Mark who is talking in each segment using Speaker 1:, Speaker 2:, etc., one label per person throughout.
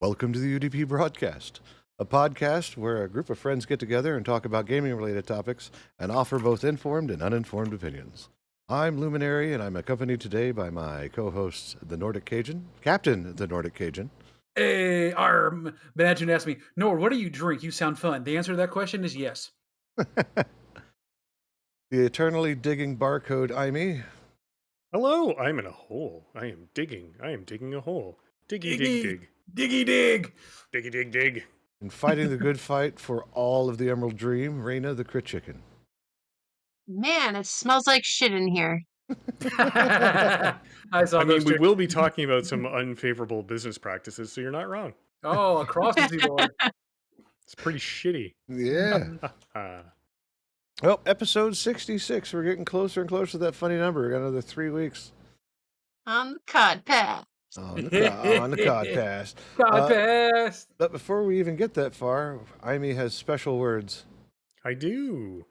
Speaker 1: Welcome to the UDP broadcast, a podcast where a group of friends get together and talk about gaming-related topics and offer both informed and uninformed opinions. I'm Luminari, and I'm accompanied today by my co-hosts, the Nordic Cajun, Captain the Nordic Cajun.
Speaker 2: Hey, Arm. Imagine asked me, Nord, what do you drink? You sound fun. The answer to that question is yes.
Speaker 1: The eternally digging barcode Imee.
Speaker 3: Hello, I'm in a hole. I am digging a hole. Diggy, dig, dig.
Speaker 2: Diggy dig.
Speaker 3: Diggy, dig, dig.
Speaker 1: And fighting the good fight for all of the Emerald Dream, Raina the Crit Chicken.
Speaker 4: Man, it smells like shit in here.
Speaker 2: I
Speaker 3: We will be talking about some unfavorable business practices, so you're not wrong.
Speaker 2: Oh, across the seaboard.
Speaker 3: It's pretty shitty.
Speaker 1: Yeah. Well, episode 66. We're getting closer and closer to that funny number. We got another 3 weeks.
Speaker 4: On the cod path.
Speaker 1: On the cod pass.
Speaker 2: God pass.
Speaker 1: But before we even get that far, Imee has special words.
Speaker 3: I do.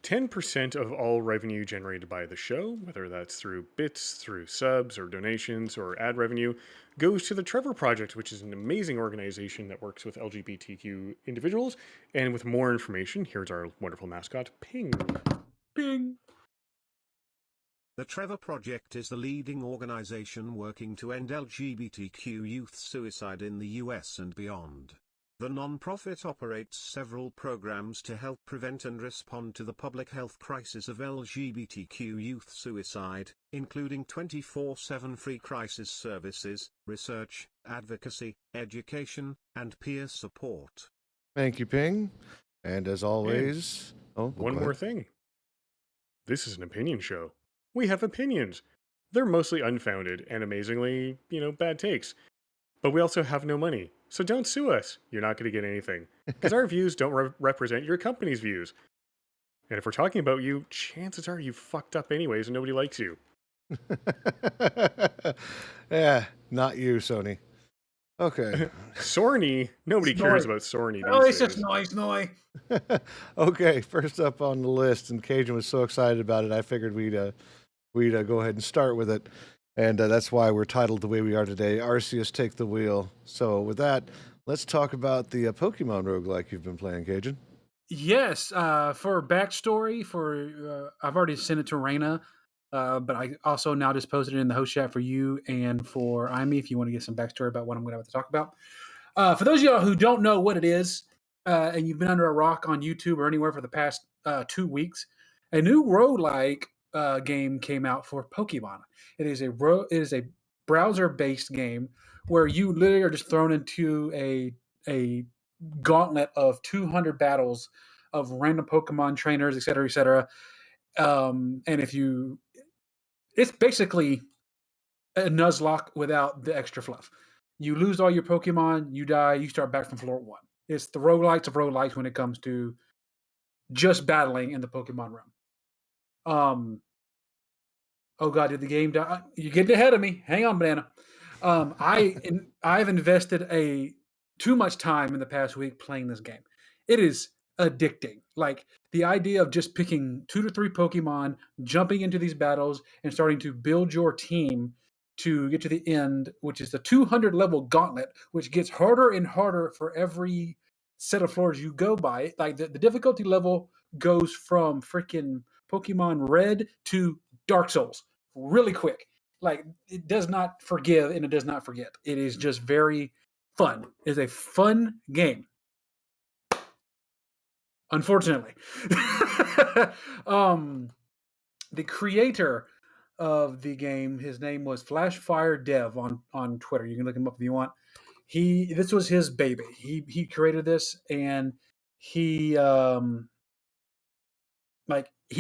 Speaker 3: 10% of all revenue generated by the show, whether that's through bits, through subs, or donations, or ad revenue, goes to the Trevor Project, which is an amazing organization that works with LGBTQ individuals. And with more information, here's our wonderful mascot, Ping.
Speaker 2: Ping.
Speaker 5: The Trevor Project is the leading organization working to end LGBTQ youth suicide in the US and beyond. The non-profit operates several programs to help prevent and respond to the public health crisis of LGBTQ youth suicide, including 24/7 free crisis services, research, advocacy, education, and peer support.
Speaker 1: Thank you, Ping. And as always...
Speaker 3: One more thing. This is an opinion show. We have opinions. They're mostly unfounded and amazingly, bad takes. But we also have no money. So don't sue us. You're not going to get anything. Because our views don't represent your company's views. And if we're talking about you, chances are you fucked up anyways and nobody likes you.
Speaker 1: Yeah, not you, Sony. Okay.
Speaker 3: Sorny. Nobody cares about Sorny.
Speaker 2: Oh, it's just noise.
Speaker 1: Okay, first up on the list, and Cajun was so excited about it, I figured we'd go ahead and start with it. And that's why we're titled the way we are today, Arceus Take the Wheel. So with that, let's talk about the Pokemon roguelike you've been playing, Cajun.
Speaker 2: Yes, for backstory, I've already sent it to Raina, but I also now just posted it in the host chat for you and for Imee if you want to get some backstory about what I'm going to have to talk about. For those of y'all who don't know what it is, and you've been under a rock on YouTube or anywhere for the past 2 weeks, a new roguelike game came out for Pokemon. It is a browser-based game where you literally are just thrown into a gauntlet of 200 battles of random Pokemon trainers, et cetera, and it's basically a Nuzlocke without the extra fluff. You lose all your Pokemon, you die, you start back from floor 1. It's the roguelites of roguelites when it comes to just battling in the Pokemon realm. Oh God, did the game die? You're getting ahead of me. Hang on, Banana. I've invested too much time in the past week playing this game. It is addicting. Like the idea of just picking 2 to 3 Pokemon, jumping into these battles, and starting to build your team to get to the end, which is the 200 level gauntlet, which gets harder and harder for every set of floors you go by. Like the difficulty level goes from freaking Pokemon Red to Dark Souls really quick. Like it does not forgive and it does not forget. It is just very fun. It is a fun game. Unfortunately. The creator of the game, his name was Flashfire Dev on Twitter. You can look him up if you want. This was his baby. He created this, and he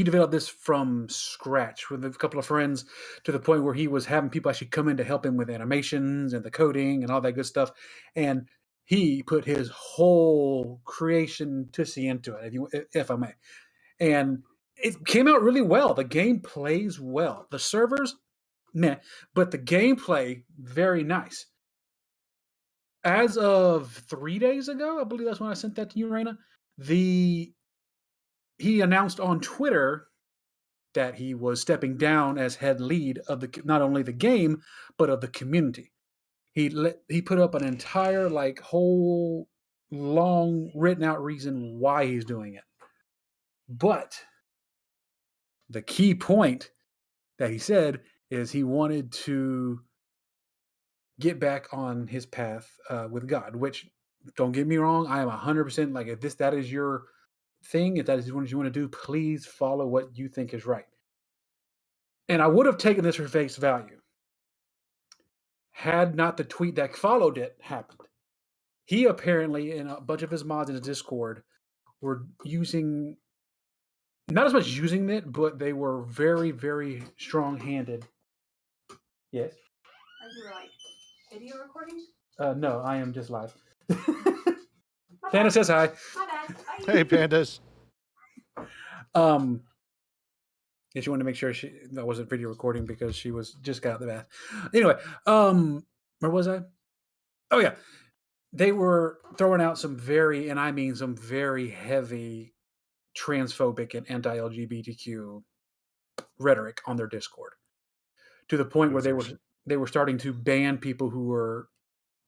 Speaker 2: developed this from scratch with a couple of friends to the point where he was having people actually come in to help him with animations and the coding and all that good stuff. And he put his whole creation tussie into it, if I may. And it came out really well. The game plays well. The servers, meh, but the gameplay, very nice. As of 3 days ago, I believe that's when I sent that to you, Raina, he announced on Twitter that he was stepping down as head lead of not only the game, but of the community. he put up an entire like whole long written out reason why he's doing it. But the key point that he said is he wanted to get back on his path with God, which don't get me wrong, I am 100% like if that is your thing, if that is what you want to do, please follow what you think is right. And I would have taken this for face value had not the tweet that followed it happened. He apparently, and a bunch of his mods in his Discord, were using, not as much using it, but they were very, very strong handed. Yes?
Speaker 4: Are you like video recording?
Speaker 2: No, I am just live.
Speaker 4: My
Speaker 2: Panda
Speaker 4: bad.
Speaker 2: says hi.
Speaker 4: My bad. Bye.
Speaker 1: Hey, pandas.
Speaker 2: Yeah, she wanted to make sure that wasn't video recording because she was just got out of the bath. Anyway, where was I? Oh yeah, they were throwing out some very, and I mean some very heavy transphobic and anti-LGBTQ rhetoric on their Discord, to the point where
Speaker 3: Losers.
Speaker 2: they were starting to ban people who were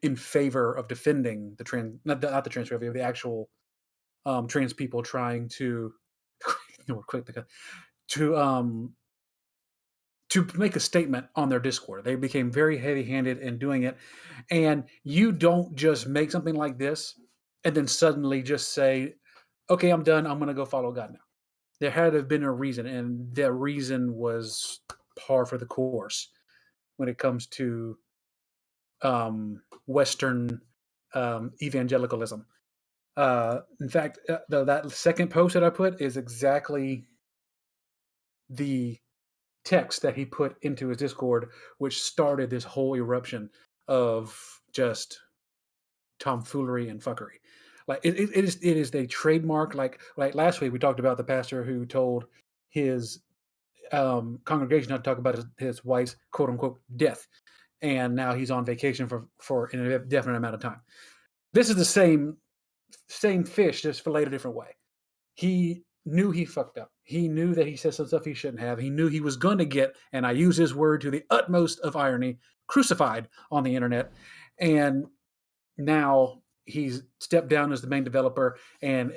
Speaker 2: in favor of defending the not the transphobia, the actual trans people trying to to make a statement on their Discord. They became very heavy-handed in doing it, and you don't just make something like this and then suddenly just say, "Okay, I'm done. I'm going to go follow God now." There had to have been a reason, and that reason was par for the course when it comes to Western evangelicalism. In fact, that second post that I put is exactly the text that he put into his Discord, which started this whole eruption of just tomfoolery and fuckery. Like it is a trademark. Like last week we talked about the pastor who told his congregation not to talk about his wife's quote unquote death, and now he's on vacation for an indefinite amount of time. This is the same fish, just filleted a different way. He knew he fucked up. He knew that he said some stuff he shouldn't have. He knew he was going to get, and I use his word to the utmost of irony, crucified on the internet. And now he's stepped down as the main developer, and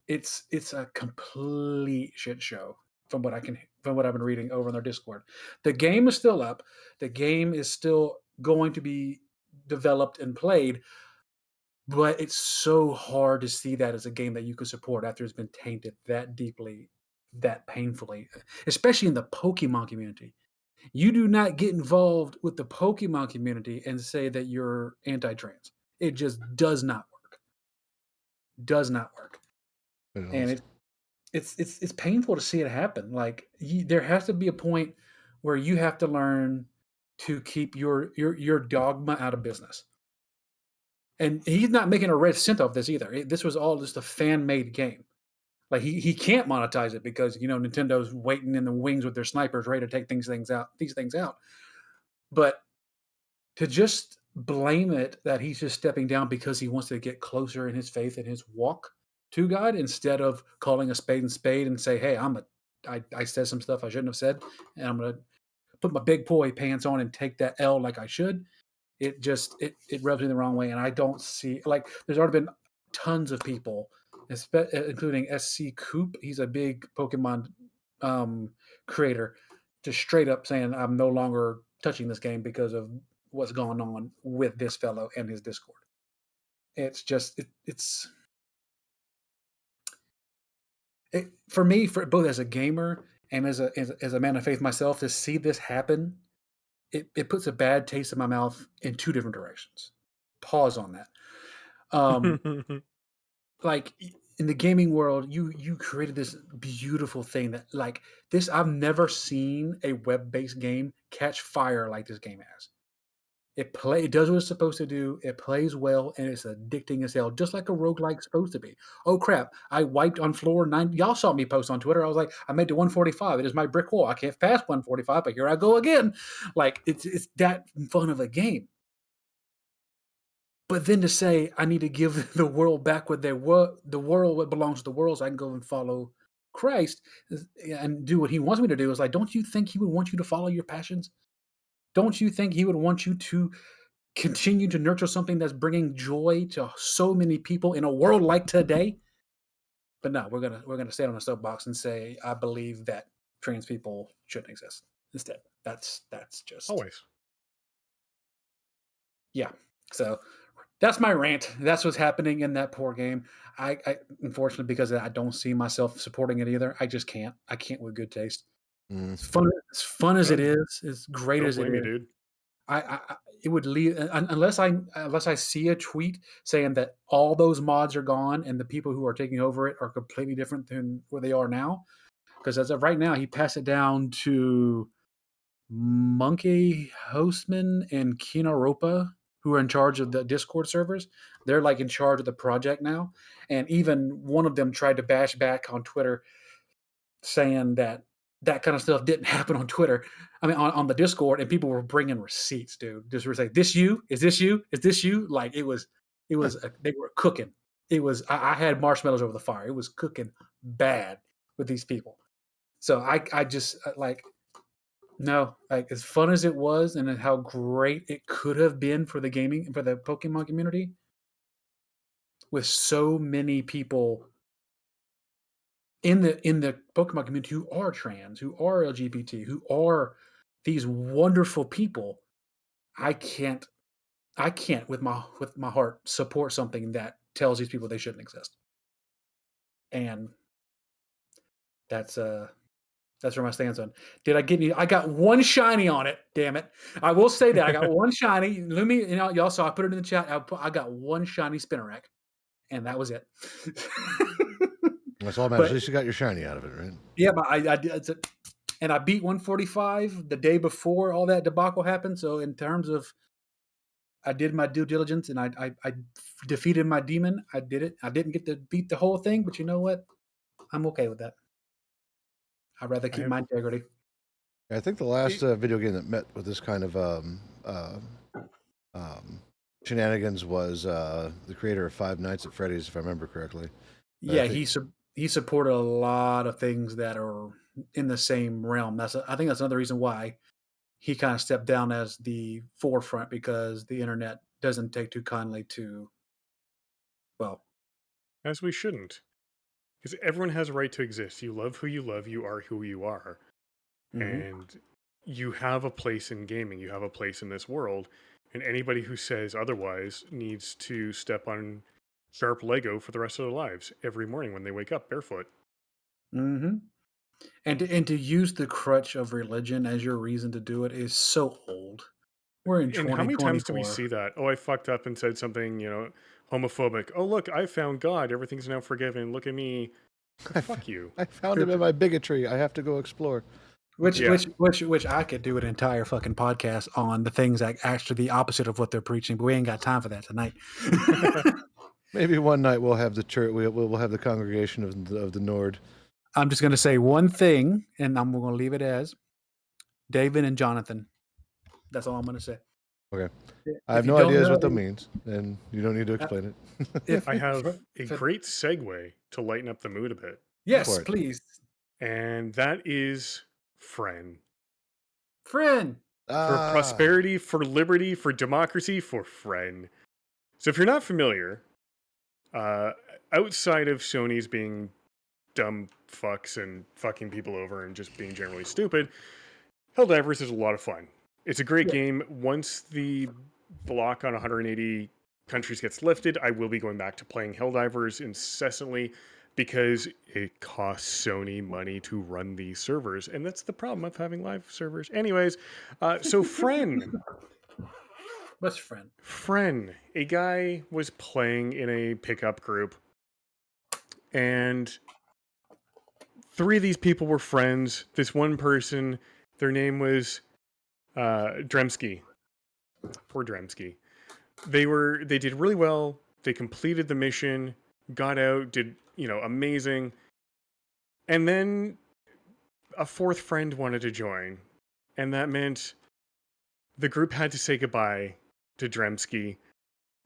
Speaker 2: it's a complete shit show from what I've been reading over on their Discord. The game is still up. The game is still going to be developed and played, but it's so hard to see that as a game that you can support after it's been tainted that deeply, that painfully, especially in the Pokemon community. You do not get involved with the Pokemon community and say that you're anti-trans. It just does not work. Does not work. And it's painful to see it happen. Like there has to be a point where you have to learn to keep your dogma out of business. And he's not making a red cent off this either. This was all just a fan-made game. Like he can't monetize it because Nintendo's waiting in the wings with their snipers, ready to take these things out. But to just blame it that he's just stepping down because he wants to get closer in his faith and his walk to God, instead of calling a spade and say, "Hey, I said some stuff I shouldn't have said, and I'm gonna put my big boy pants on and take that L like I should." It rubs me the wrong way, and I don't see, like, there's already been tons of people, including SC Coop. He's a big Pokemon creator, just straight up saying, "I'm no longer touching this game because of what's going on with this fellow and his Discord." It's just for me, for both as a gamer and as a man of faith myself, to see this happen, it puts a bad taste in my mouth in two different directions. Pause on that. Like in the gaming world, you created this beautiful thing that, like, this, I've never seen a web-based game catch fire like this game has. It does what it's supposed to do. It plays well, and it's addicting as hell, just like a roguelike's supposed to be. Oh crap! I wiped on floor 9. Y'all saw me post on Twitter. I was like, I made it to 145. It is my brick wall. I can't pass 145, but here I go again. Like it's that fun of a game. But then to say I need to give the world back what the world what belongs to the world, so I can go and follow Christ and do what He wants me to do, is like, don't you think He would want you to follow your passions? Don't you think He would want you to continue to nurture something that's bringing joy to so many people in a world like today. But no, we're gonna stand on a soapbox and say I believe that trans people shouldn't exist. Instead, that's just
Speaker 3: Always.
Speaker 2: yeah. So that's my rant. That's what's happening in that poor game. I unfortunately, because I don't see myself supporting it either. I just can't. I can't with good taste.
Speaker 1: Mm.
Speaker 2: As fun as it
Speaker 3: Good.
Speaker 2: is, as great
Speaker 3: Don't
Speaker 2: as it
Speaker 3: blame you,
Speaker 2: is,
Speaker 3: dude.
Speaker 2: it would leave unless I see a tweet saying that all those mods are gone and the people who are taking over it are completely different than where they are now. Because as of right now, he passed it down to Monkey Hostman and Kina Ropa, who are in charge of the Discord servers. They're like in charge of the project now. And even one of them tried to bash back on Twitter saying that that kind of stuff didn't happen on Twitter. I mean, on the Discord, and people were bringing receipts, dude. Just were saying, "This you? Is this you? Is this you?" Like it was, they were cooking. It was. I had marshmallows over the fire. It was cooking bad with these people. So I just like no, like as fun as it was, and how great it could have been for the gaming for the Pokemon community, with so many people in the Pokemon community who are trans, who are LGBT, who are these wonderful people. I can't with my heart support something that tells these people they shouldn't exist. And that's where my stance on. Did I get any? I got one shiny on it. Damn it! I will say that I got one shiny. Lumi, y'all saw. I put it in the chat. I got one shiny Spinnerack, and that was it.
Speaker 1: That's all that matters. At least you got your shiny out of it, right?
Speaker 2: Yeah, but I did, and I beat 145 the day before all that debacle happened. So in terms of, I did my due diligence and I defeated my demon. I did it. I didn't get to beat the whole thing, but you know what? I'm okay with that. I'd rather keep my integrity.
Speaker 1: I think the last video game that met with this kind of shenanigans was the creator of Five Nights at Freddy's, if I remember correctly.
Speaker 2: Yeah, he supported a lot of things that are in the same realm. I think that's another reason why he kind of stepped down as the forefront, because the internet doesn't take too kindly to, well,
Speaker 3: As we shouldn't. Because everyone has a right to exist. You love who you love, you are who you are. And you have a place in gaming, you have a place in this world, and anybody who says otherwise needs to step on sharp Lego for the rest of their lives every morning when they wake up barefoot.
Speaker 2: Mm-hmm. And to use the crutch of religion as your reason to do it is so old. We're in
Speaker 3: And how many times do we
Speaker 2: 2024.
Speaker 3: see that? Oh, I fucked up and said something, homophobic. Oh, look, I found God. Everything's now forgiven. Look at me. Fuck you.
Speaker 1: I found him in my bigotry. I have to go explore.
Speaker 2: Which I could do an entire fucking podcast on the things that actually the opposite of what they're preaching, but we ain't got time for that tonight.
Speaker 1: Maybe one night we'll have the church. We'll have the congregation of the Nord.
Speaker 2: I'm just going to say one thing, and I'm going to leave it as David and Jonathan. That's all I'm going to say.
Speaker 1: Okay.
Speaker 2: If
Speaker 1: I have
Speaker 2: you
Speaker 1: no
Speaker 2: don't
Speaker 1: ideas
Speaker 2: know-
Speaker 1: what that means, and you don't need to explain it.
Speaker 3: I have a great segue to lighten up the mood a bit.
Speaker 2: Yes,
Speaker 1: for it.
Speaker 2: please.
Speaker 3: And that is Friend.
Speaker 2: Friend.
Speaker 3: For prosperity, for liberty, for democracy, for Friend. So if you're not familiar, outside of Sony's being dumb fucks and fucking people over and just being generally stupid, Helldivers is a lot of fun. It's a great game. Once the block on 180 countries gets lifted, I will be going back to playing Helldivers incessantly because it costs Sony money to run these servers. And that's the problem of having live servers. Anyways, so Friend.
Speaker 2: What's Friend?
Speaker 3: Friend. A guy was playing in a pickup group, and 3 of these people were friends. This one person, their name was Dremsky. Poor Dremsky. They did really well. They completed the mission, got out, did, amazing. And then a 4th friend wanted to join. And that meant the group had to say goodbye to Dremsky.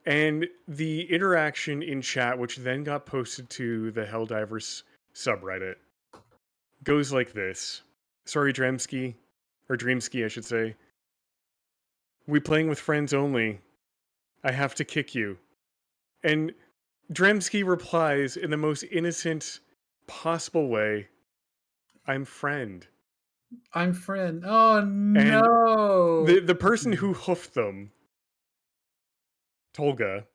Speaker 3: And the interaction in chat, which then got posted to the Helldivers subreddit, goes like this. Sorry, Dremsky. Or Dreamsky, I should say. We playing with friends only. I have to kick you. And Dremsky replies in the most innocent possible way, I'm friend.
Speaker 2: I'm friend. Oh
Speaker 3: And
Speaker 2: no.
Speaker 3: the person who hoofed them, Tolga,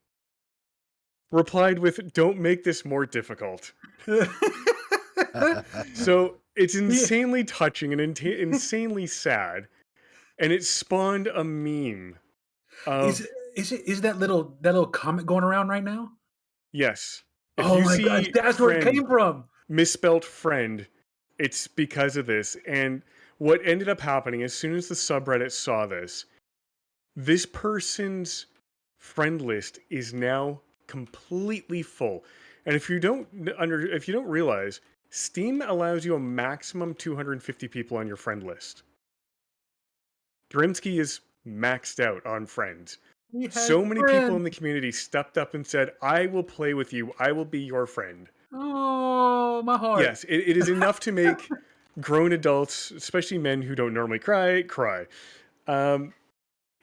Speaker 3: replied with, don't make this more difficult. So it's insanely touching and insanely sad. And it spawned a meme of,
Speaker 2: is that little comment going around right now?
Speaker 3: yes, if
Speaker 2: Oh
Speaker 3: you
Speaker 2: my gosh,
Speaker 3: see
Speaker 2: that's where it
Speaker 3: friend,
Speaker 2: came from.
Speaker 3: misspelt friend, it's because of this. And what ended up happening as soon as the subreddit saw this person's friend list is now completely full. And if you don't realize, Steam allows you a maximum 250 people on your friend list. Drimsky is maxed out on friends.
Speaker 2: We had
Speaker 3: So many people
Speaker 2: friends.
Speaker 3: in the community stepped up and said, I will play with you. I will be your friend.
Speaker 2: Oh, my heart.
Speaker 3: Yes, it is enough to make grown adults, especially men who don't normally cry.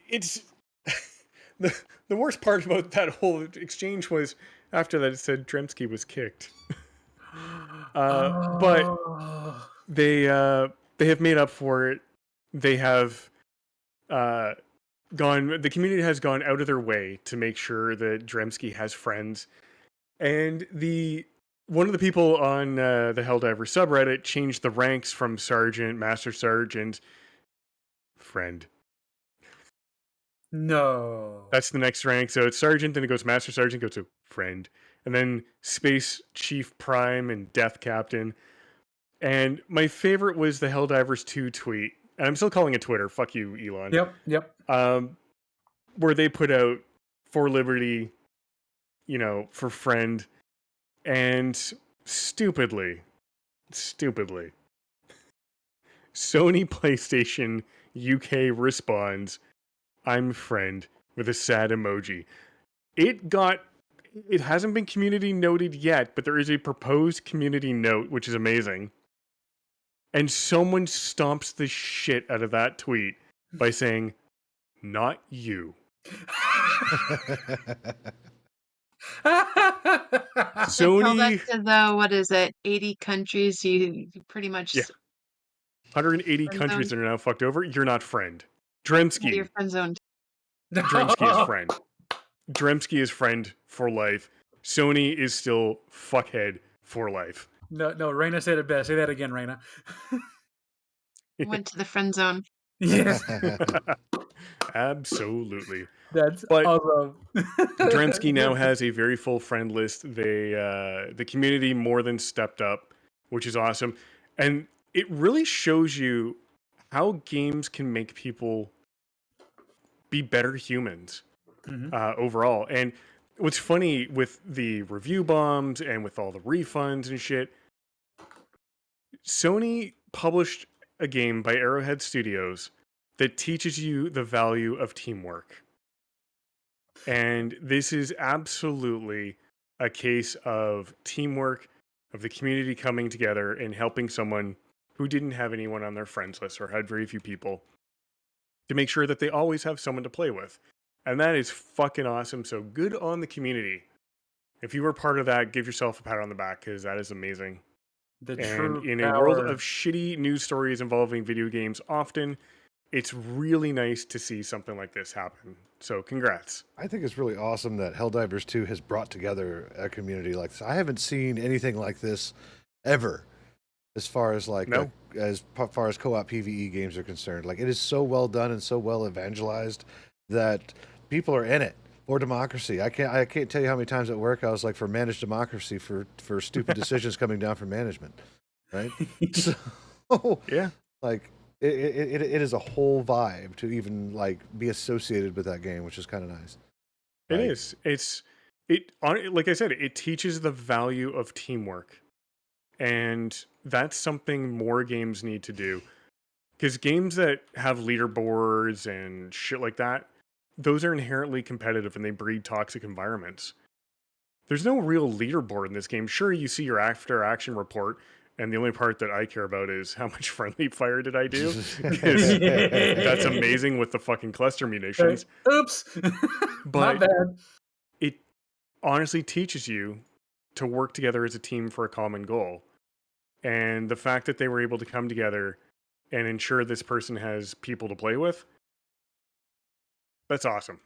Speaker 3: It's the worst part about that whole exchange was after that it said Dremsky was kicked. But
Speaker 2: Oh.
Speaker 3: they have made up for it. They have the community has gone out of their way to make sure that Dremsky has friends. And one of the people on the Helldiver subreddit changed the ranks from sergeant, master sergeant, friend.
Speaker 2: No.
Speaker 3: That's the next rank. So it's sergeant, then it goes master sergeant, goes to friend, and then space chief prime and death captain. And my favorite was the Helldivers 2 tweet, and I'm still calling it Twitter. Fuck you, Elon.
Speaker 2: Yep.
Speaker 3: Where they put out for liberty, for friend, and stupidly, Sony PlayStation UK responds, I'm friend, with a sad emoji. It hasn't been community noted yet, but there is a proposed community note, which is amazing. And someone stomps the shit out of that tweet by saying, not you.
Speaker 4: Tell that
Speaker 3: Sony,
Speaker 4: to the, what is it, 80 countries you pretty much
Speaker 3: yeah, 180
Speaker 4: friend
Speaker 3: countries
Speaker 4: zoned.
Speaker 3: that are now fucked over. You're not friend.
Speaker 4: Yeah, you're
Speaker 3: Dremsky.
Speaker 4: friend zoned.
Speaker 3: Dremsky is friend. Dremsky is friend for life. Sony is still fuckhead for life.
Speaker 2: No, Raina said it best. Say that again, Raina.
Speaker 4: Went to the friend zone.
Speaker 2: Yes,
Speaker 3: Absolutely.
Speaker 2: that's
Speaker 3: But
Speaker 2: awesome.
Speaker 3: Dremsky now has a very full friend list. The community more than stepped up, which is awesome. And it really shows you how games can make people be better humans overall. And what's funny with the review bombs and with all the refunds and shit, Sony published a game by Arrowhead Studios that teaches you the value of teamwork. And this is absolutely a case of teamwork, of the community coming together and helping someone who didn't have anyone on their friends list or had very few people to make sure that they always have someone to play with. And that is fucking awesome. So good on the community. If you were part of that, give yourself a pat on the back because that is amazing.
Speaker 2: The
Speaker 3: And
Speaker 2: true
Speaker 3: in a
Speaker 2: power.
Speaker 3: world of shitty news stories involving video games often, it's really nice to see something like this happen. So congrats.
Speaker 1: I think it's really awesome that Helldivers 2 has brought together a community like this. I haven't seen anything like this ever, as far as
Speaker 3: No.
Speaker 1: as far as co-op PvE games are concerned. Like, it is so well done and so well evangelized that people are in it for democracy. I can't tell you how many times at work I was like, for managed democracy, for stupid decisions coming down from management, right? So,
Speaker 3: Yeah.
Speaker 1: like, it is a whole vibe to even like be associated with that game, which is kind of nice.
Speaker 3: It
Speaker 1: Right.
Speaker 3: is. Like I said, it teaches the value of teamwork. And that's something more games need to do. Because games that have leaderboards and shit like that, those are inherently competitive and they breed toxic environments. There's no real leaderboard in this game. Sure, you see your after action report. And the only part that I care about is how much friendly fire did I do? Because that's amazing with the fucking cluster munitions.
Speaker 2: Oops. My
Speaker 3: But
Speaker 2: bad.
Speaker 3: it honestly teaches you to work together as a team for a common goal. And the fact that they were able to come together and ensure this person has people to play with, that's awesome.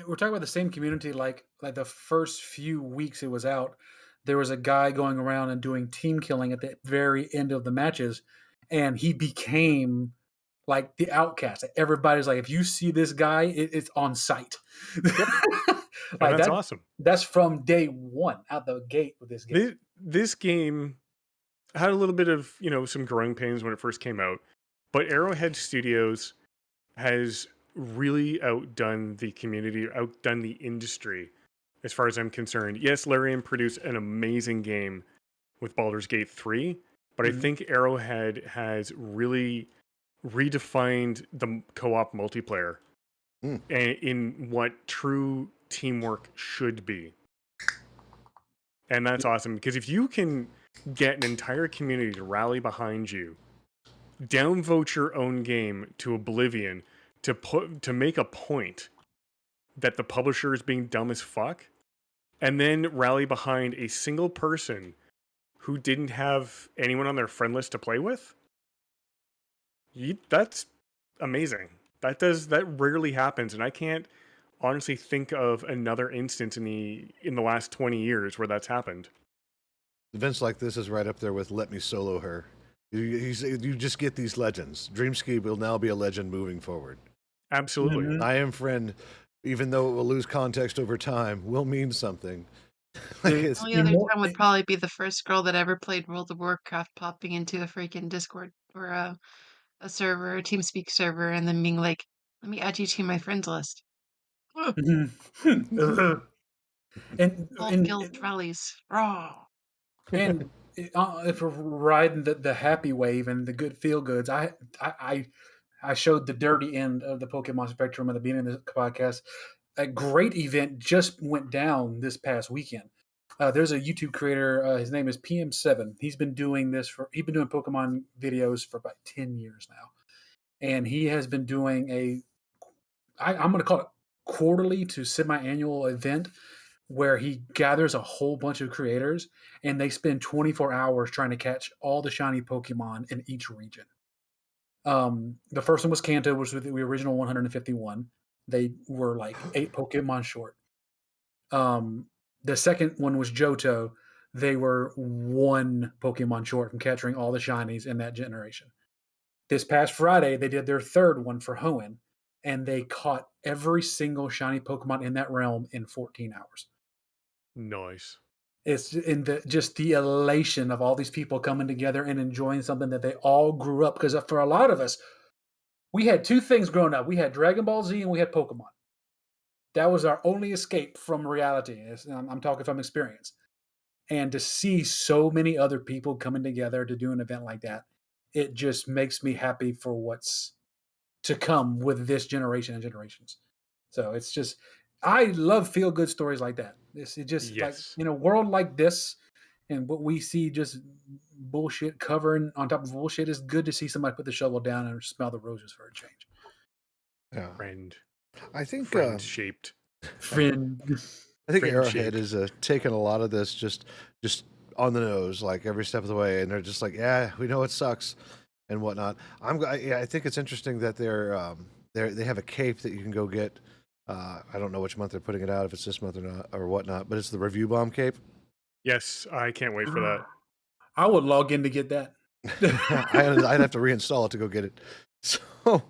Speaker 2: We're talking about the same community. Like the first few weeks it was out, there was a guy going around and doing team killing at the very end of the matches, and he became like the outcast. Everybody's like, if you see this guy, it's on sight.
Speaker 3: And
Speaker 2: Like
Speaker 3: that's
Speaker 2: that.
Speaker 3: awesome.
Speaker 2: That's from day one out the gate with this game.
Speaker 3: This game had a little bit of, some growing pains when it first came out, but Arrowhead Studios has really outdone the community, outdone the industry, as far as I'm concerned. Yes, Larian produced an amazing game with Baldur's Gate 3, but I think Arrowhead has really redefined the co-op multiplayer in what true teamwork should be. And that's awesome, because if you can get an entire community to rally behind you, downvote your own game to oblivion, to make a point that the publisher is being dumb as fuck, and then rally behind a single person who didn't have anyone on their friend list to play with, that's amazing. That rarely happens, and I can't honestly think of another instance in the last 20 years where that's happened.
Speaker 1: Events like this is right up there with Let Me Solo Her. You just get these legends. Dreamscape will now be a legend moving forward.
Speaker 3: Absolutely.
Speaker 1: I Am Friend, even though it will lose context over time, will mean something.
Speaker 4: The only other time would probably be the first girl that ever played World of Warcraft popping into a freaking Discord or a server, a TeamSpeak server, and then being like, let me add you to my friends list.
Speaker 2: and
Speaker 4: All guilt rallies. Raw.
Speaker 2: And if we're riding the happy wave and the good feel goods, I showed the dirty end of the Pokemon spectrum at the beginning of the podcast. A great event just went down this past weekend. There's a YouTube creator. His name is PM7. He's been doing Pokemon videos for about 10 years now, and he has been doing I'm going to call it quarterly to semi-annual event where he gathers a whole bunch of creators and they spend 24 hours trying to catch all the shiny Pokemon in each region. The first one was Kanto, which was the original 151. They were like 8 Pokemon short. The second one was Johto. They were 1 Pokemon short from capturing all the shinies in that generation. This past Friday, they did their third one for Hoenn, and they caught every single shiny Pokemon in that realm in 14 hours.
Speaker 3: Nice.
Speaker 2: It's in just the elation of all these people coming together and enjoying something that they all grew up. Because for a lot of us, we had 2 things growing up. We had Dragon Ball Z and we had Pokemon. That was our only escape from reality. I'm talking from experience. And to see so many other people coming together to do an event like that, it just makes me happy for what's to come with this generation and generations. So it's just, I love feel good stories like that. Like in a world like this, and what we see just bullshit covering on top of bullshit, is good to see somebody put the shovel down and smell the roses for a change.
Speaker 1: Yeah,
Speaker 3: Friend.
Speaker 1: I think
Speaker 3: Friend shaped.
Speaker 2: Friend.
Speaker 1: I think
Speaker 3: Friend
Speaker 1: Arrowhead
Speaker 3: shaped.
Speaker 1: is taking a lot of this just on the nose, like every step of the way, and they're just like, yeah, we know it sucks and whatnot. I think it's interesting that they have a cape that you can go get. I don't know which month they're putting it out, if it's this month or not or whatnot, but it's the Review Bomb cape.
Speaker 3: Yes, I can't wait for that.
Speaker 2: I would log in to get that.
Speaker 1: I'd have to reinstall it to go get it. So,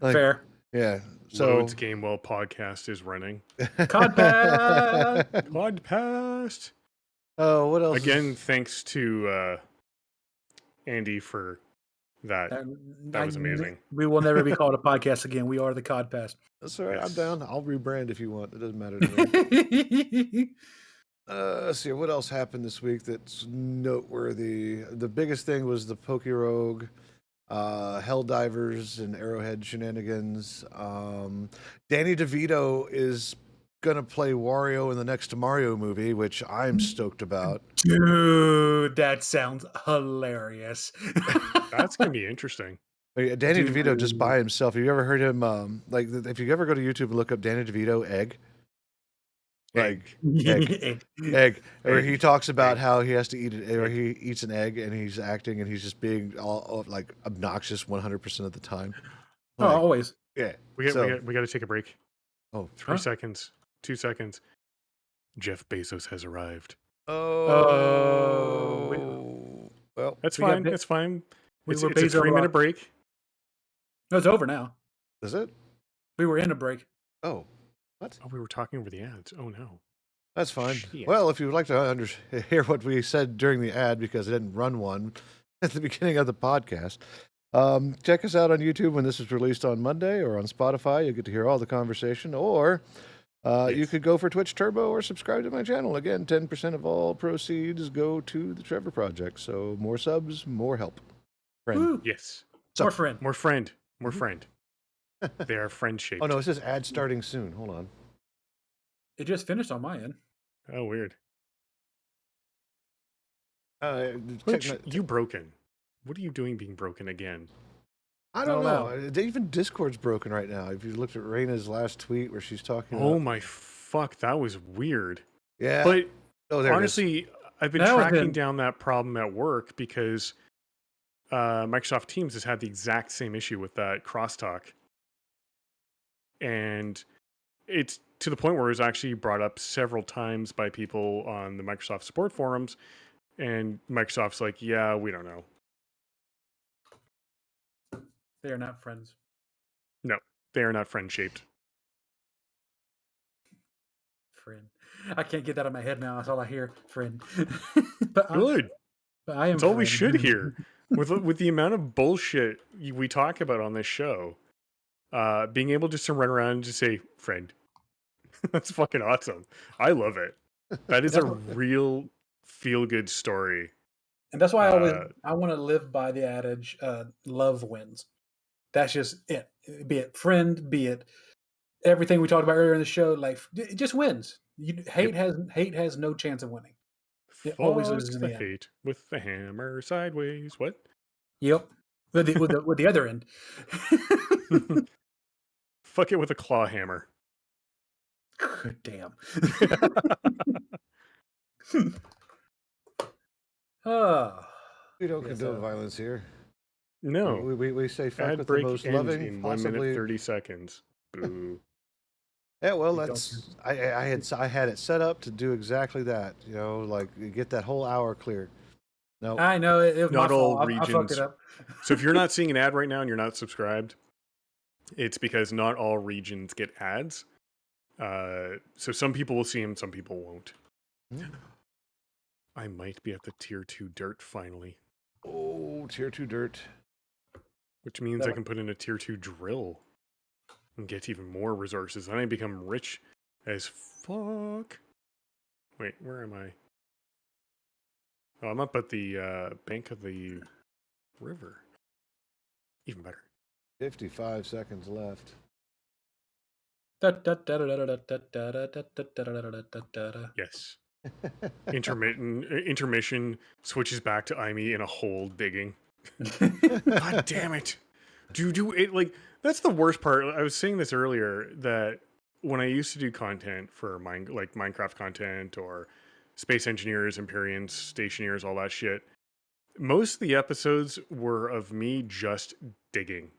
Speaker 2: Fair.
Speaker 1: Yeah. So
Speaker 3: Loads Gamewell podcast is running.
Speaker 2: Codpad.
Speaker 3: Podcast.
Speaker 1: Oh, what else?
Speaker 3: Again, thanks to Andy for that. That was amazing.
Speaker 2: We will never be called a podcast again. We are the Codpast.
Speaker 1: That's all right.
Speaker 3: Yes.
Speaker 1: I'm down. I'll rebrand if you want. It doesn't matter to me. Let's see. What else happened this week that's noteworthy? The biggest thing was the Pokerogue, Helldivers, and Arrowhead shenanigans. Danny DeVito is gonna play Wario in the next Mario movie, which I'm stoked about.
Speaker 2: Dude, that sounds hilarious.
Speaker 3: That's gonna be interesting.
Speaker 1: Danny DeVito just by
Speaker 2: Dude.
Speaker 1: himself. Have you ever heard him? Like, if you ever go to YouTube and look up Danny DeVito egg, like egg, or he talks about how he has to eat it, or he eats an egg and he's acting and he's just being all like obnoxious 100% of the time.
Speaker 2: Oh,
Speaker 1: Like,
Speaker 2: always.
Speaker 1: yeah.
Speaker 3: We got to take a break.
Speaker 1: Oh,
Speaker 3: 3 seconds. 2 seconds. Jeff Bezos has arrived.
Speaker 1: Oh. Well,
Speaker 3: That's
Speaker 2: We got
Speaker 3: fine.
Speaker 2: Be-
Speaker 3: That's fine.
Speaker 2: we
Speaker 3: It's
Speaker 2: were
Speaker 3: a
Speaker 2: Bezos
Speaker 3: 3-minute
Speaker 2: rock.
Speaker 3: break.
Speaker 2: No, it's over now.
Speaker 1: is it?
Speaker 2: We were in a break.
Speaker 1: Oh, what?
Speaker 3: Oh, we were talking over the ads. Oh no.
Speaker 1: That's fine.
Speaker 3: Shit.
Speaker 1: Well, if you would like to hear what we said during the ad, because I didn't run one at the beginning of the podcast, check us out on YouTube when this is released on Monday, or on Spotify. You'll get to hear all the conversation. Or you
Speaker 3: Yes.
Speaker 1: could go for Twitch Turbo or subscribe to my channel. Again, 10% of all proceeds go to the Trevor Project. So more subs, more help. Friend.
Speaker 2: Woo.
Speaker 3: Yes.
Speaker 1: So-
Speaker 2: More friend.
Speaker 3: More friend. More
Speaker 1: Mhm.
Speaker 3: friend. They are friend shaped.
Speaker 1: Oh, no, it says ad starting soon. Hold on.
Speaker 2: It just finished on my end.
Speaker 3: Oh, weird.
Speaker 1: Check
Speaker 3: Which, you broken. What are you doing being broken again?
Speaker 1: I don't
Speaker 2: Not
Speaker 1: know. Even Discord's broken right now. If you looked at Raina's last tweet where she's talking
Speaker 3: Oh
Speaker 1: about...
Speaker 3: my fuck, that was weird.
Speaker 1: Yeah.
Speaker 3: But
Speaker 1: Oh, there
Speaker 3: honestly, I've been
Speaker 2: That was
Speaker 3: tracking
Speaker 2: in-
Speaker 3: down that problem at work because Microsoft Teams has had the exact same issue with that crosstalk. And it's to the point where it was actually brought up several times by people on the Microsoft support forums. And Microsoft's like, yeah, we don't know.
Speaker 2: They are not friends.
Speaker 3: No, they are not friend shaped.
Speaker 2: Friend. I can't get that out of my head now. That's all I hear. Friend. but
Speaker 3: Good.
Speaker 2: I am
Speaker 3: That's all we
Speaker 2: friend.
Speaker 3: should hear. With the amount of bullshit we talk about on this show, being able just to run around and just say friend, that's fucking awesome. I love it. That is a real feel good story.
Speaker 2: And that's why I want to live by the adage, love wins. That's just it. Be it friend, be it everything we talked about earlier in the show, like it just wins. Hate has no chance of winning. It always
Speaker 3: Fuck
Speaker 2: loses in
Speaker 3: the
Speaker 2: the end.
Speaker 3: hate with the hammer sideways. What?
Speaker 2: Yep. With the other end.
Speaker 3: Fuck it with a claw hammer.
Speaker 2: Good damn. Oh.
Speaker 1: We don't
Speaker 2: Yes,
Speaker 1: condone violence here.
Speaker 3: No.
Speaker 1: We say fuck
Speaker 3: Ad
Speaker 1: with the
Speaker 3: break
Speaker 1: most
Speaker 3: ends
Speaker 1: loving,
Speaker 3: in 1
Speaker 1: possibly.
Speaker 3: minute 30 seconds. Boo.
Speaker 1: Yeah, well,
Speaker 2: We
Speaker 1: that's I had it set up to do exactly that. You know, like you get that whole hour clear. No,
Speaker 2: I know it was
Speaker 3: Not
Speaker 2: my
Speaker 3: all
Speaker 2: fault. I fucked
Speaker 3: regions.
Speaker 2: it up.
Speaker 3: So if you're not seeing an ad right now and you're not subscribed, it's because not all regions get ads. So some people will see them, some people won't. I might be at the tier 2 dirt finally,
Speaker 1: oh, tier 2 dirt.
Speaker 3: which means I can put in a tier 2 drill and get even more resources. Then I become rich as fuck. Wait, where am I? Oh, I'm up at the bank of the river. Even better.
Speaker 1: 55 seconds left.
Speaker 3: Yes. Intermission switches back to Imee in a hole digging. God damn it. Dude, it like that's the worst part. I was saying this earlier that when I used to do content for Minecraft content or Space Engineers, Empyreans, Stationeers, all that shit, most of the episodes were of me just digging.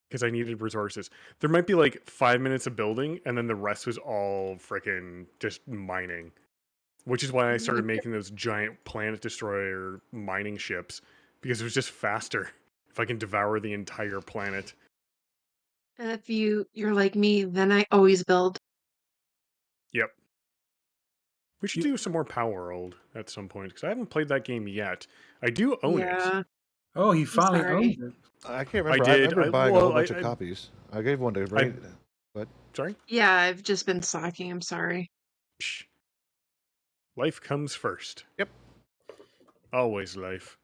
Speaker 3: Because I needed resources. There might be like 5 minutes of building, and then the rest was all freaking just mining. Which is why I started making those giant planet destroyer mining ships, because it was just faster if I can devour the entire planet.
Speaker 4: And if you're like me, then I always build.
Speaker 3: Yep. We should do some more Power World at some point, because I haven't played that game yet. I do own it.
Speaker 2: Oh, he finally
Speaker 4: sorry.
Speaker 2: owns it.
Speaker 1: I can't remember.
Speaker 3: I
Speaker 1: I
Speaker 3: did.
Speaker 1: remember
Speaker 3: I-
Speaker 1: buying a
Speaker 3: well,
Speaker 1: whole bunch
Speaker 3: I-
Speaker 1: of copies. I gave one to Rain.
Speaker 3: Sorry?
Speaker 4: Yeah, I've just been slacking. I'm sorry.
Speaker 3: Psh. Life comes first.
Speaker 1: Yep.
Speaker 3: Always life.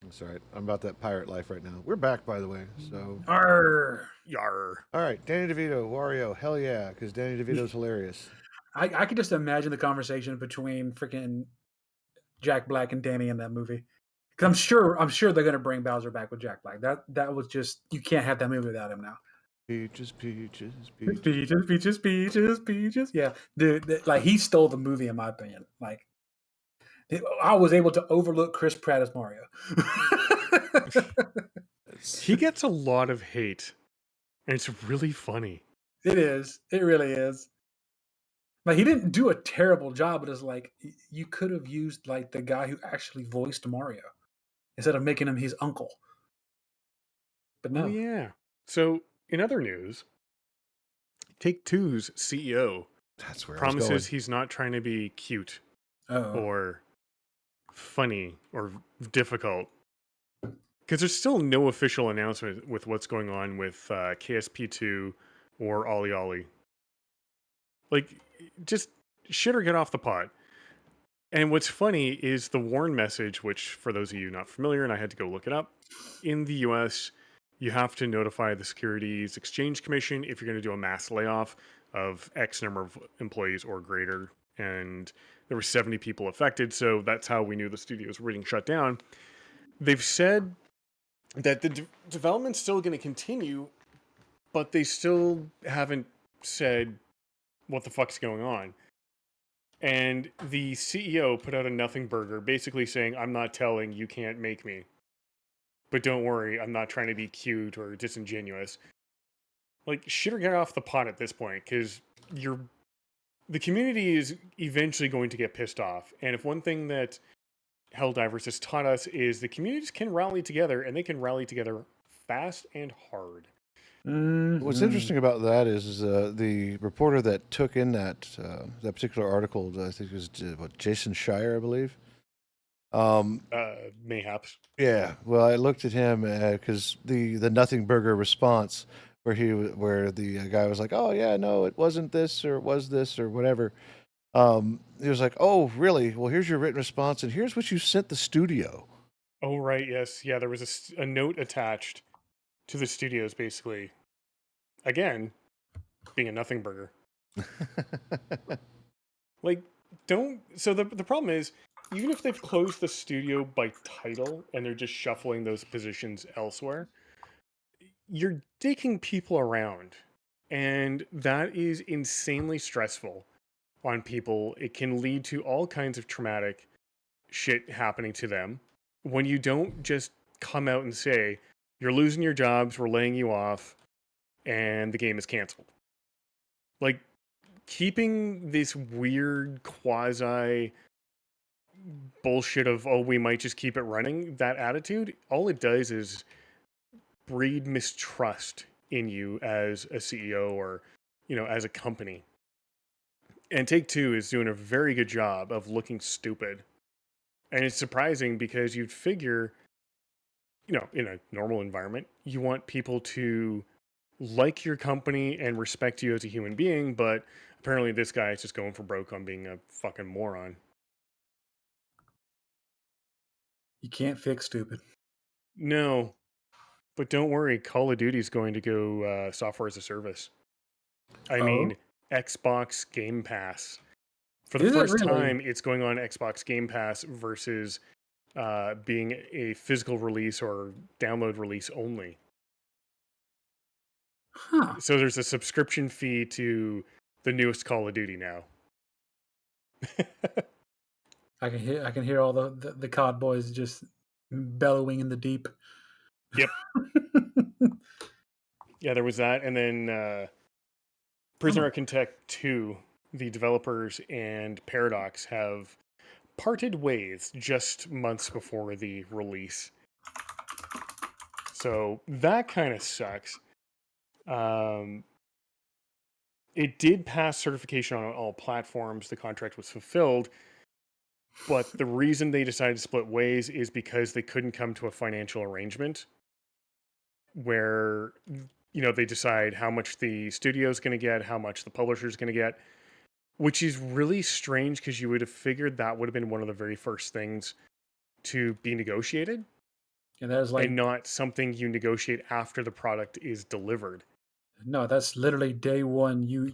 Speaker 1: That's all right. I'm about that pirate life right now. We're back, by the way. So,
Speaker 2: Arr.
Speaker 3: Yar.
Speaker 1: all right, Danny DeVito, Wario, hell yeah, because Danny DeVito's hilarious.
Speaker 2: I could just imagine the conversation between freaking Jack Black and Danny in that movie. Because I'm sure they're gonna bring Bowser back with Jack Black. That was just, you can't have that movie without him now.
Speaker 1: Peaches, peaches, peaches.
Speaker 2: Peaches, peaches, peaches, peaches. Yeah, dude, like he stole the movie in my opinion. Like I was able to overlook Chris Pratt as Mario.
Speaker 3: He gets a lot of hate, and it's really funny.
Speaker 2: It is. It really is. Like he didn't do a terrible job, but it's like you could have used like the guy who actually voiced Mario instead of making him his uncle. But
Speaker 3: Oh
Speaker 2: no.
Speaker 3: yeah. So in other news, Take-Two's CEO
Speaker 1: That's where I was going.
Speaker 3: promises he's not trying to be cute
Speaker 2: Oh.
Speaker 3: or funny or difficult, because there's still no official announcement with what's going on with KSP2 or Ollie Ollie. Like, just shit or get off the pot. And what's funny is the warn message, which for those of you not familiar, and I had to go look it up, in the US, you have to notify the Securities Exchange Commission if you're going to do a mass layoff of X number of employees or greater. And there were 70 people affected, so that's how we knew the studios were getting shut down. They've said that the development's still going to continue, but they still haven't said what the fuck's going on. And the CEO put out a nothing burger, basically saying, I'm not telling, you can't make me. But don't worry, I'm not trying to be cute or disingenuous. Like, shit or get off the pot at this point, because the community is eventually going to get pissed off. And if one thing that Helldivers has taught us is the communities can rally together, and they can rally together fast and hard.
Speaker 1: What's interesting about that is the reporter that took in that particular article, I think it was Jason Schreier, I believe.
Speaker 3: Mayhaps.
Speaker 1: Yeah, well, I looked at him because the Nothing Burger response, where the guy was like, "Oh yeah, no, it wasn't this or it was this or whatever." He was like, "Oh really? Well, here's your written response, and here's what you sent the studio."
Speaker 3: Oh right, yes, yeah. There was a note attached to the studios, basically. Again, being a nothing burger. Like, don't. So the problem is, even if they've closed the studio by title and they're just shuffling those positions elsewhere, you're dicking people around, and that is insanely stressful on people. It can lead to all kinds of traumatic shit happening to them when you don't just come out and say, you're losing your jobs, we're laying you off, and the game is canceled. Like, keeping this weird quasi bullshit of, oh, we might just keep it running, that attitude, all it does is breed mistrust in you as a CEO or, as a company. And Take-Two is doing a very good job of looking stupid. And it's surprising because you'd figure, in a normal environment, you want people to like your company and respect you as a human being, but apparently this guy is just going for broke on being a fucking moron.
Speaker 2: You can't fix stupid.
Speaker 3: No, but don't worry, Call of Duty is going to go software as a service. I mean, Xbox Game Pass. For the first time, it's going on Xbox Game Pass versus being a physical release or download release only.
Speaker 2: Huh.
Speaker 3: So there's a subscription fee to the newest Call of Duty now.
Speaker 2: I can hear all the COD boys just bellowing in the deep.
Speaker 3: Yep. Yeah, there was that, and then Prisoner Architect 2, the developers and Paradox have parted ways just months before the release. So that kind of sucks. It did pass certification on all platforms. The contract was fulfilled. But the reason they decided to split ways is because they couldn't come to a financial arrangement where, they decide how much the studio's going to get, how much the publisher's going to get, which is really strange because you would have figured that would have been one of the very first things to be negotiated.
Speaker 2: And that was like
Speaker 3: and not something you negotiate after the product is delivered.
Speaker 2: no, that's literally day one. You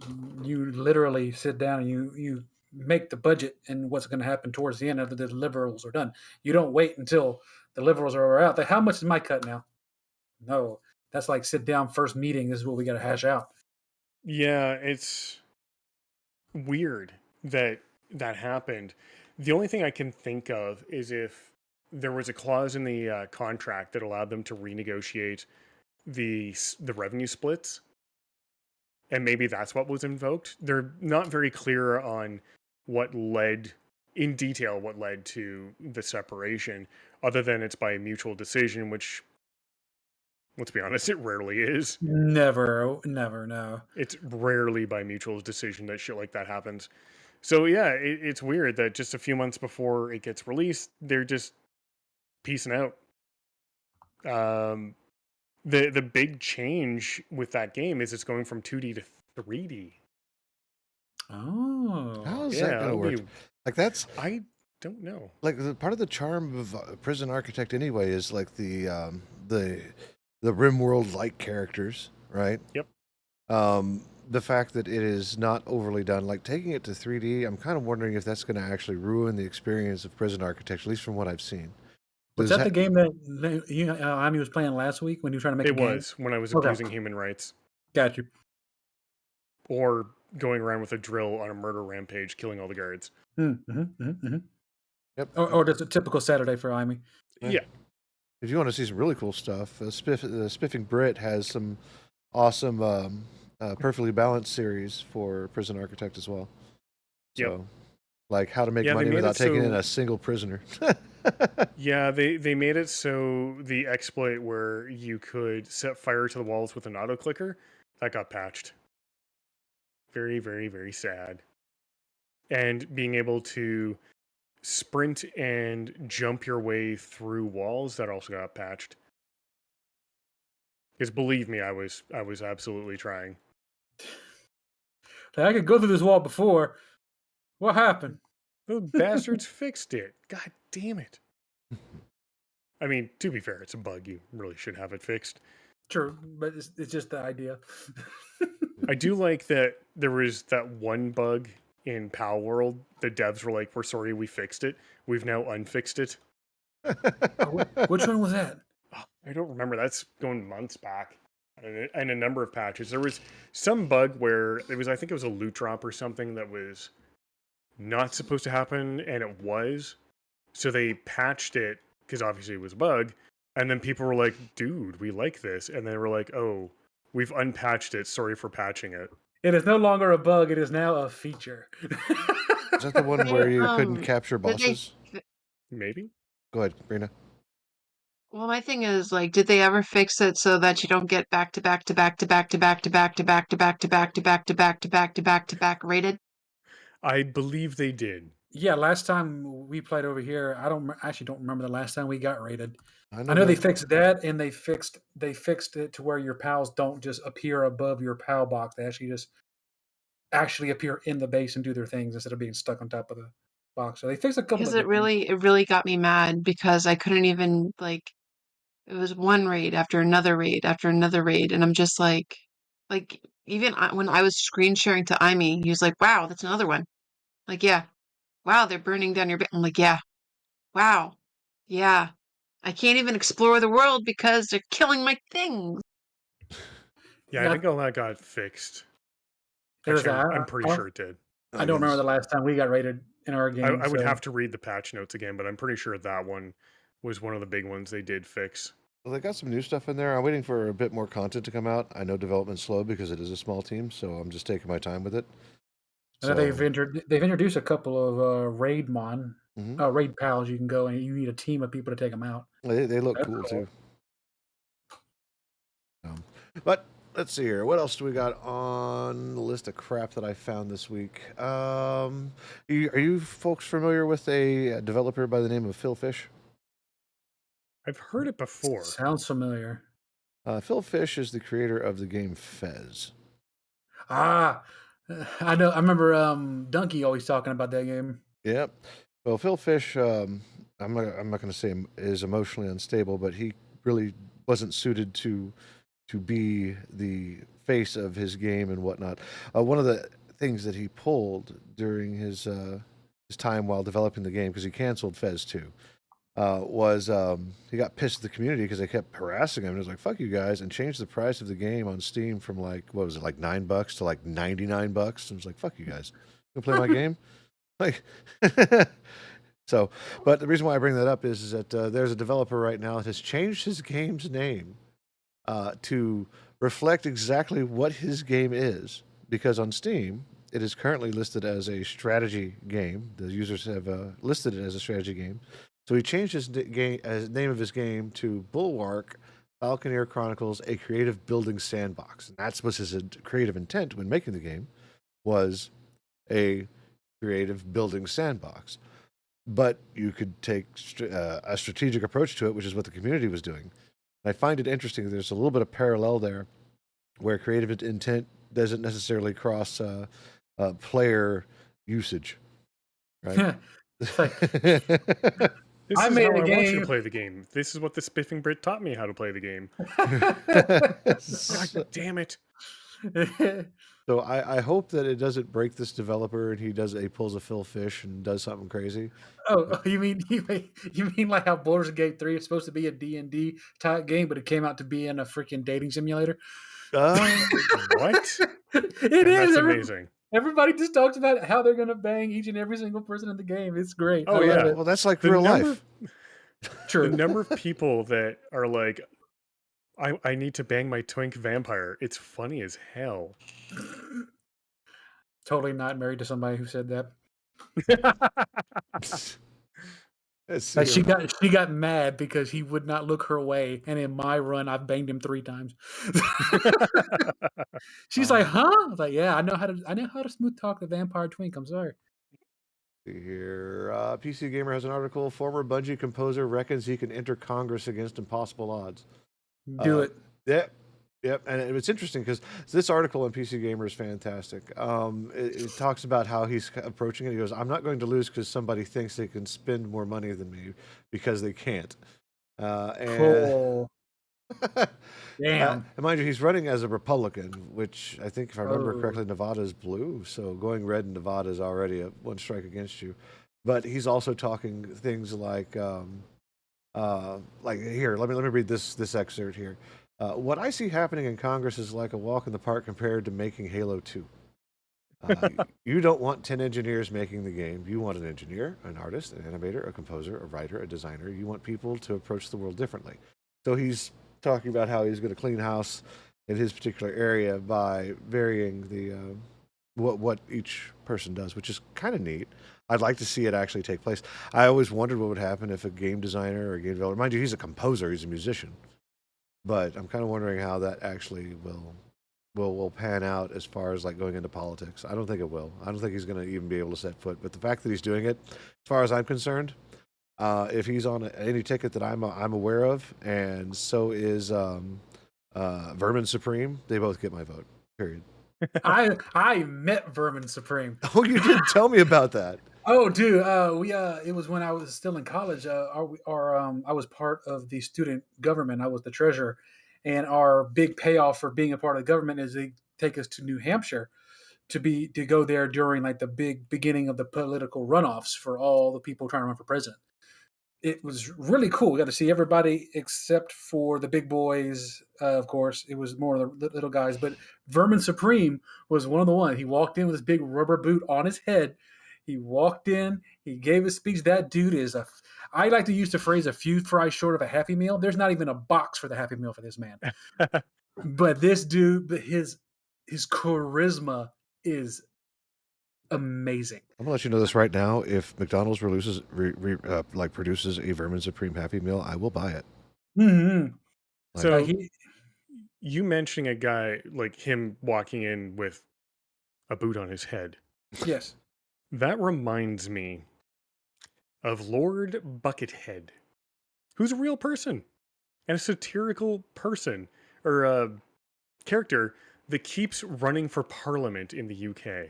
Speaker 2: literally sit down and you make the budget and what's going to happen towards the end after the deliverables are done. You don't wait until the deliverables are out. Like, how much is my cut now? No, that's like sit down first meeting. This is what we got to hash out.
Speaker 3: Yeah, it's weird that that happened. The only thing I can think of is if there was a clause in the contract that allowed them to renegotiate the revenue splits, and maybe that's what was invoked. They're not very clear on what led in detail what led to the separation, other than it's by a mutual decision, which, let's be honest, it rarely is.
Speaker 2: Never, no.
Speaker 3: It's rarely by mutual decision that shit like that happens. So yeah, it's weird that just a few months before it gets released, they're just peacing out. The big change with that game is it's going from 2D to 3D.
Speaker 2: Oh,
Speaker 1: How is
Speaker 3: Yeah,
Speaker 1: that going to
Speaker 3: that'll
Speaker 1: work?
Speaker 3: be.
Speaker 1: Like that's
Speaker 3: I don't know.
Speaker 1: like part of the charm of Prison Architect anyway is like the RimWorld like characters, right?
Speaker 3: Yep.
Speaker 1: The fact that it is not overly done, like taking it to 3D, I'm kind of wondering if that's going to actually ruin the experience of Prison Architect, at least from what I've seen.
Speaker 2: was
Speaker 1: Does
Speaker 2: that the game that Amy was playing last week when you were trying to make
Speaker 3: It
Speaker 2: a game?
Speaker 3: was when I was
Speaker 2: Okay.
Speaker 3: abusing human rights
Speaker 2: Got you.
Speaker 3: or going around with a drill on a murder rampage, killing all the guards.
Speaker 1: Yep.
Speaker 2: Or just a typical Saturday for Amy.
Speaker 1: Yeah.
Speaker 3: Yeah.
Speaker 1: If you want to see some really cool stuff, Spiffing Brit has some awesome, perfectly balanced series for Prison Architect as well.
Speaker 3: Yep.
Speaker 1: So, like how to make
Speaker 3: Yeah, they
Speaker 1: money
Speaker 3: made
Speaker 1: without
Speaker 3: it
Speaker 1: taking
Speaker 3: so-
Speaker 1: in a single prisoner.
Speaker 3: Yeah, they made it so the exploit where you could set fire to the walls with an auto clicker, that got patched. Very, very, very sad. And being able to sprint and jump your way through walls, that also got patched. Because believe me, I was absolutely trying.
Speaker 2: Like, I could go through this wall before. What happened?
Speaker 3: Those bastards fixed it. God damn it. I mean, to be fair, it's a bug. You really should have it fixed.
Speaker 2: True, but it's just the idea.
Speaker 3: I do like that there was that one bug in Pal World. The devs were like, "We're sorry, we fixed it. We've now unfixed it."
Speaker 2: Which one was that?
Speaker 3: Oh, I don't remember. That's going months back, and a number of patches. There was some bug where it was, I think it was a loot drop or something that was not supposed to happen, and it was. So they patched it because obviously it was a bug, and then people were like, "Dude, we like this," and they were like, "Oh, we've unpatched it. Sorry for patching it."
Speaker 2: It is no longer a bug. It is now a feature.
Speaker 1: Is that the one where you couldn't
Speaker 4: Did
Speaker 1: capture
Speaker 4: they-
Speaker 1: bosses?
Speaker 3: Maybe.
Speaker 1: Go ahead, Brina.
Speaker 4: Well, my thing is like, did they ever fix it so that you don't get back to back to back to back to back to back to back to back to back to back to back to back to back to back rated?
Speaker 3: I believe they did.
Speaker 2: Yeah, last time we played over here, I actually don't remember the last time we got raided.
Speaker 1: I
Speaker 2: I know they
Speaker 1: that-
Speaker 2: fixed that, and they fixed it to where your pals don't just appear above your pal box. They actually appear in the base and do their things instead of being stuck on top of the box. So they fixed a couple
Speaker 4: Because
Speaker 2: of
Speaker 4: it
Speaker 2: good things.
Speaker 4: really got me mad because I couldn't even like it was one raid after another raid after another raid, and I'm just like even when I was screen sharing to Imi, he was like, "Wow, that's another one." Like, yeah, wow, they're burning down your bit. I'm like, yeah, wow, yeah. I can't even explore the world because they're killing my things.
Speaker 3: Yeah, I think all that got fixed.
Speaker 2: It was
Speaker 3: Actually,
Speaker 2: that.
Speaker 3: I'm pretty sure it did.
Speaker 2: I don't remember the last time we got raided in our game.
Speaker 3: I would
Speaker 2: so-
Speaker 3: have to read the patch notes again, but I'm pretty sure that one was one of the big ones they did fix.
Speaker 1: Well, they got some new stuff in there. I'm waiting for a bit more content to come out. I know development's slow because it is a small team, so I'm just taking my time with it.
Speaker 2: And then they've introduced a couple of raid raid pals. You can go and you need a team of people to take them out.
Speaker 1: They look
Speaker 2: That's
Speaker 1: cool
Speaker 2: cool.
Speaker 1: too. But let's see here. What else do we got on the list of crap that I found this week? Are you folks familiar with a developer by the name of Phil Fish?
Speaker 3: I've heard it before.
Speaker 2: Sounds familiar.
Speaker 1: Phil Fish is the creator of the game Fez.
Speaker 2: I know. I remember Donkey always talking about that game.
Speaker 1: Yep. Well, Phil Fish I'm not going to say is emotionally unstable, but he really wasn't suited to be the face of his game and whatnot. One of the things that he pulled during his time while developing the game, because he canceled Fez 2, was he got pissed at the community because they kept harassing him. And he was like, "Fuck you guys," and changed the price of the game on Steam from like what was it, like $9 to like $99. And was like, "Fuck you guys, you gonna play my game?" Like, so. But the reason why I bring that up is that there's a developer right now that has changed his game's name to reflect exactly what his game is, because on Steam it is currently listed as a strategy game. The users have listed it as a strategy game. So he changed his name of his game to Bulwark Falconeer Chronicles: A Creative Building Sandbox. And that was his creative intent when making the game, was a creative building sandbox. But you could take a strategic approach to it, which is what the community was doing. And I find it interesting. There's a little bit of parallel there, where creative intent doesn't necessarily cross player usage, right?
Speaker 2: It's like,
Speaker 3: This
Speaker 2: I
Speaker 3: is
Speaker 2: made
Speaker 3: how
Speaker 2: a
Speaker 3: I want you to
Speaker 2: game.
Speaker 3: play the game. This is what the Spiffing Brit taught me how to play the game. God damn it.
Speaker 1: So I hope that it doesn't break this developer and he pulls a Phil Fish and does something crazy.
Speaker 2: Oh, you mean like how Baldur's Gate 3 is supposed to be a D&D type game, but it came out to be in a freaking dating simulator?
Speaker 3: What?
Speaker 2: It
Speaker 3: And
Speaker 2: is.
Speaker 3: that's amazing.
Speaker 2: Everybody just talks about how they're gonna bang each and every single person in the game. It's great.
Speaker 3: Oh,
Speaker 2: I love
Speaker 3: yeah.
Speaker 2: it.
Speaker 1: Well, that's like
Speaker 3: The
Speaker 1: real
Speaker 3: number-
Speaker 1: life.
Speaker 2: True.
Speaker 3: The number of people that are like, I need to bang my twink vampire. It's funny as hell.
Speaker 2: Totally not married to somebody who said that.
Speaker 1: Let's
Speaker 2: Like
Speaker 1: see here.
Speaker 2: she got mad because he would not look her way, and in my run, I've banged him 3 times. She's like, "Huh?" I was like, "Yeah, I know how to smooth talk the vampire twink. I'm sorry."
Speaker 1: Here, PC Gamer has an article. Former Bungie composer reckons he can enter Congress against impossible odds.
Speaker 2: Do it.
Speaker 1: Yep. And it's interesting because this article on PC Gamer is fantastic. It talks about how he's approaching it. He goes, "I'm not going to lose because somebody thinks they can spend more money than me, because they can't."
Speaker 2: Cool. Damn.
Speaker 1: And mind you, he's running as a Republican, which I think, if I remember
Speaker 2: Oh.
Speaker 1: correctly, Nevada is blue. So going red in Nevada is already one strike against you. But he's also talking things like here. Let me read this excerpt here. What I see happening in Congress is like a walk in the park compared to making Halo 2. You don't want 10 engineers making the game. You want an engineer, an artist, an animator, a composer, a writer, a designer. You want people to approach the world differently. So he's talking about how he's going to clean house in his particular area by varying the what each person does, which is kind of neat. I'd like to see it actually take place. I always wondered what would happen if a game designer or a game developer, mind you, he's a composer, he's a musician, but I'm kind of wondering how that actually will pan out as far as like going into politics. I don't think it will. I don't think he's going to even be able to set foot. But the fact that he's doing it, as far as I'm concerned, if he's on any ticket that I'm aware of, and so is Vermin Supreme, they both get my vote. Period.
Speaker 2: I met Vermin Supreme.
Speaker 1: Oh, you did tell me about that.
Speaker 2: Oh, dude, it was when I was still in college. I was part of the student government. I was the treasurer, and our big payoff for being a part of the government is they take us to New Hampshire to go there during like the big beginning of the political runoffs for all the people trying to run for president. It was really cool. We got to see everybody except for the big boys. Of course, it was more of the little guys. But Vermin Supreme was one of the ones. He walked in with his big rubber boot on his head. He walked in. He gave his speech. That dude is I like to use the phrase "a few fries short of a Happy Meal." There's not even a box for the Happy Meal for this man. But this dude, his charisma is amazing.
Speaker 1: I'm gonna let you know this right now. If McDonald's produces a Vermin Supreme Happy Meal, I will buy it.
Speaker 2: Mm-hmm.
Speaker 3: So you mentioning a guy like him walking in with a boot on his head.
Speaker 2: Yes.
Speaker 3: That reminds me of Lord Buckethead, who's a real person and a satirical person or a character that keeps running for parliament in the UK.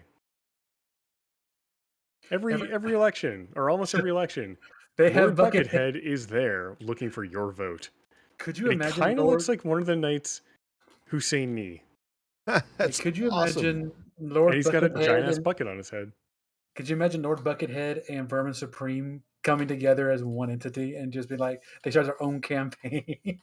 Speaker 3: Every election, or almost every election,
Speaker 2: They
Speaker 3: Lord
Speaker 2: have Buckethead.
Speaker 3: Buckethead is there looking for your vote.
Speaker 2: Could you
Speaker 3: And he
Speaker 2: imagine
Speaker 3: kind of
Speaker 2: Lord?
Speaker 3: looks like one of the knights Hussein Knee.
Speaker 2: Hey,
Speaker 1: That's
Speaker 2: could you
Speaker 1: awesome.
Speaker 2: imagine
Speaker 3: And
Speaker 2: Lord
Speaker 3: he's got a giant
Speaker 2: Buckethead
Speaker 3: ass
Speaker 2: and
Speaker 3: bucket on his head.
Speaker 2: could you imagine Lord Buckethead and Vermin Supreme coming together as one entity and just be like they start their own campaign?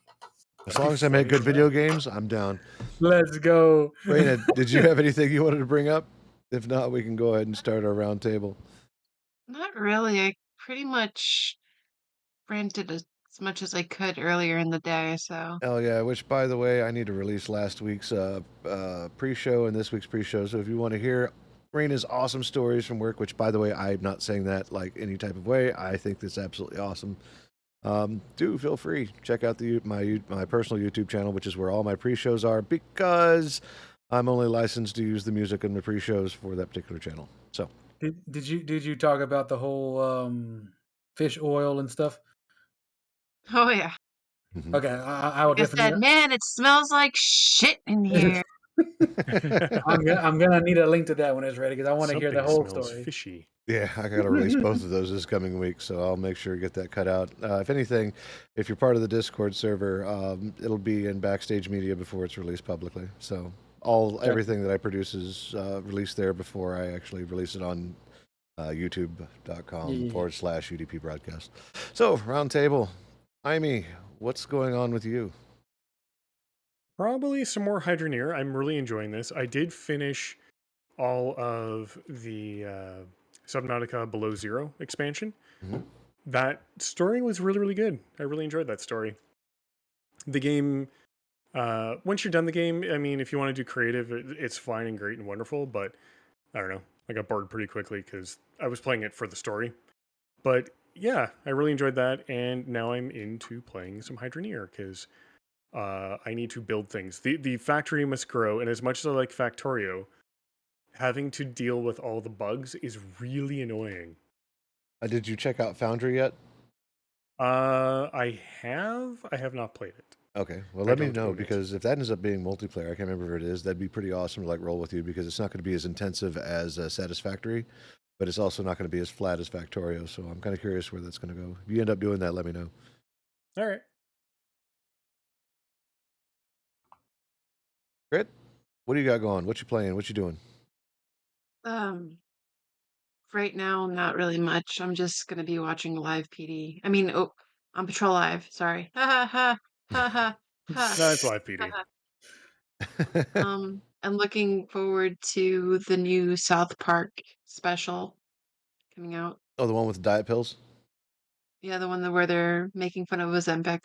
Speaker 1: As
Speaker 3: That'd
Speaker 1: long
Speaker 3: be
Speaker 1: as I make
Speaker 3: funny
Speaker 1: good
Speaker 3: as
Speaker 1: video
Speaker 3: hell.
Speaker 1: games, I'm down.
Speaker 2: Let's go.
Speaker 1: Raina, did you have anything you wanted to bring up? If not, we can go ahead and start our round table.
Speaker 4: Not really. I pretty much ranted as much as I could earlier in the day, so.
Speaker 1: Hell yeah, which, by the way, I need to release last week's pre-show and this week's pre-show. So if you want to hear Raina's awesome stories from work, which, by the way, I'm not saying that like any type of way. I think that's absolutely awesome. Do feel free. Check out my personal YouTube channel, which is where all my pre-shows are, because I'm only licensed to use the music in the pre-shows for that particular channel. So
Speaker 2: Did you talk about the whole fish oil and stuff?
Speaker 4: Oh, yeah.
Speaker 2: Okay, I will
Speaker 4: Like I said,
Speaker 2: definitely.
Speaker 4: man, it smells like shit in here.
Speaker 2: I'm gonna need a link to that when it's ready because I want to hear the
Speaker 3: Something
Speaker 2: whole
Speaker 3: smells
Speaker 2: story.
Speaker 3: fishy.
Speaker 1: Yeah, I got to release both of those this coming week, so I'll make sure to get that cut out. If anything, if you're part of the Discord server, it'll be in Backstage Media before it's released publicly. So everything that I produce is released there before I actually release it on youtube.com
Speaker 2: Yeah.
Speaker 1: /UDP broadcast. So, round table. Imee, what's going on with you?
Speaker 3: Probably some more Hydroneer. I'm really enjoying this. I did finish all of the Subnautica Below Zero expansion.
Speaker 1: Mhm.
Speaker 3: That story was really, really good. I really enjoyed that story. The game, once you're done the game, I mean, if you want to do creative, it's fine and great and wonderful, but I don't know. I got bored pretty quickly because I was playing it for the story. But yeah, I really enjoyed that, and now I'm into playing some Hydroneer because I need to build things. The factory must grow, and as much as I like Factorio, having to deal with all the bugs is really annoying.
Speaker 1: Did you check out Foundry yet?
Speaker 3: I have not played it.
Speaker 1: Okay, well,
Speaker 3: I
Speaker 1: let me
Speaker 3: don't
Speaker 1: know,
Speaker 3: own it.
Speaker 1: because if that ends up being multiplayer, I can't remember if it is, that'd be pretty awesome to like roll with you, because it's not going to be as intensive as Satisfactory, but it's also not going to be as flat as Factorio. So I'm kind of curious where that's going to go. If you end up doing that, let me know.
Speaker 3: All right.
Speaker 1: Grit, what do you got going? What you playing? What you doing?
Speaker 4: Right now, not really much. I'm just gonna be watching live PD. I mean, oh, on Patrol Live. Sorry. Ha ha ha ha ha
Speaker 3: No, it's live
Speaker 4: ha.
Speaker 3: PD.
Speaker 4: I'm looking forward to the new South Park special coming out.
Speaker 1: Oh, the one with the diet pills?
Speaker 4: Yeah, the one where they're making fun of Ozempic.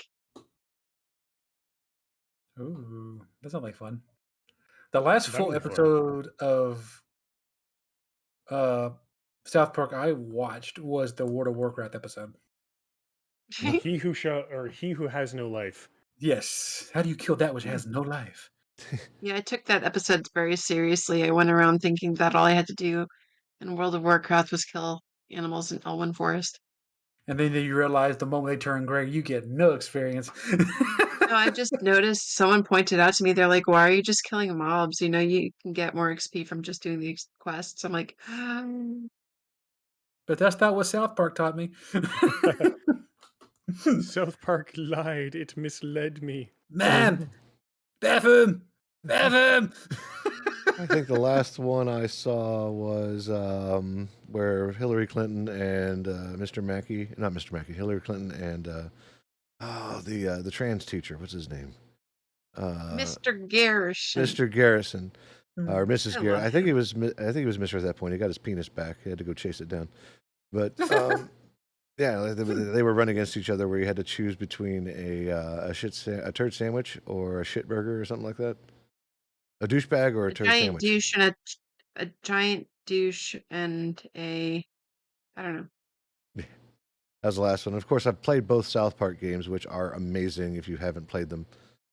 Speaker 2: Ooh, that sounds like fun. The last
Speaker 3: That'll
Speaker 2: full
Speaker 3: be fun.
Speaker 2: episode of South Park I watched was the World of Warcraft episode.
Speaker 3: He who has no life.
Speaker 2: Yes. How do you kill that which has no life?
Speaker 4: Yeah, I took that episode very seriously. I went around thinking that all I had to do in World of Warcraft was kill animals in Elwyn Forest.
Speaker 2: And then you realize the moment they turn gray, you get no experience.
Speaker 4: No, I just noticed someone pointed out to me, they're like, why are you just killing mobs? You know, you can get more XP from just doing the quests. I'm like,
Speaker 2: But that's not what South Park taught me.
Speaker 3: South Park lied. It misled me.
Speaker 2: Man, F him! F him!
Speaker 1: I think the last one I saw was where Hillary Clinton and Hillary Clinton and the trans teacher, what's his name?
Speaker 4: Mr. Garrison.
Speaker 1: Mr. Garrison. Or Mrs.
Speaker 4: I
Speaker 1: Garrett.
Speaker 4: love
Speaker 1: I think he was Mr. at that point. He got his penis back. He had to go chase it down. But yeah, they were running against each other, where you had to choose between a turd sandwich or a shit burger or something like that. A douchebag or a turd
Speaker 4: giant
Speaker 1: sandwich.
Speaker 4: douche and a giant douche and I don't know.
Speaker 1: That was the last one. Of course, I've played both South Park games, which are amazing if you haven't played them.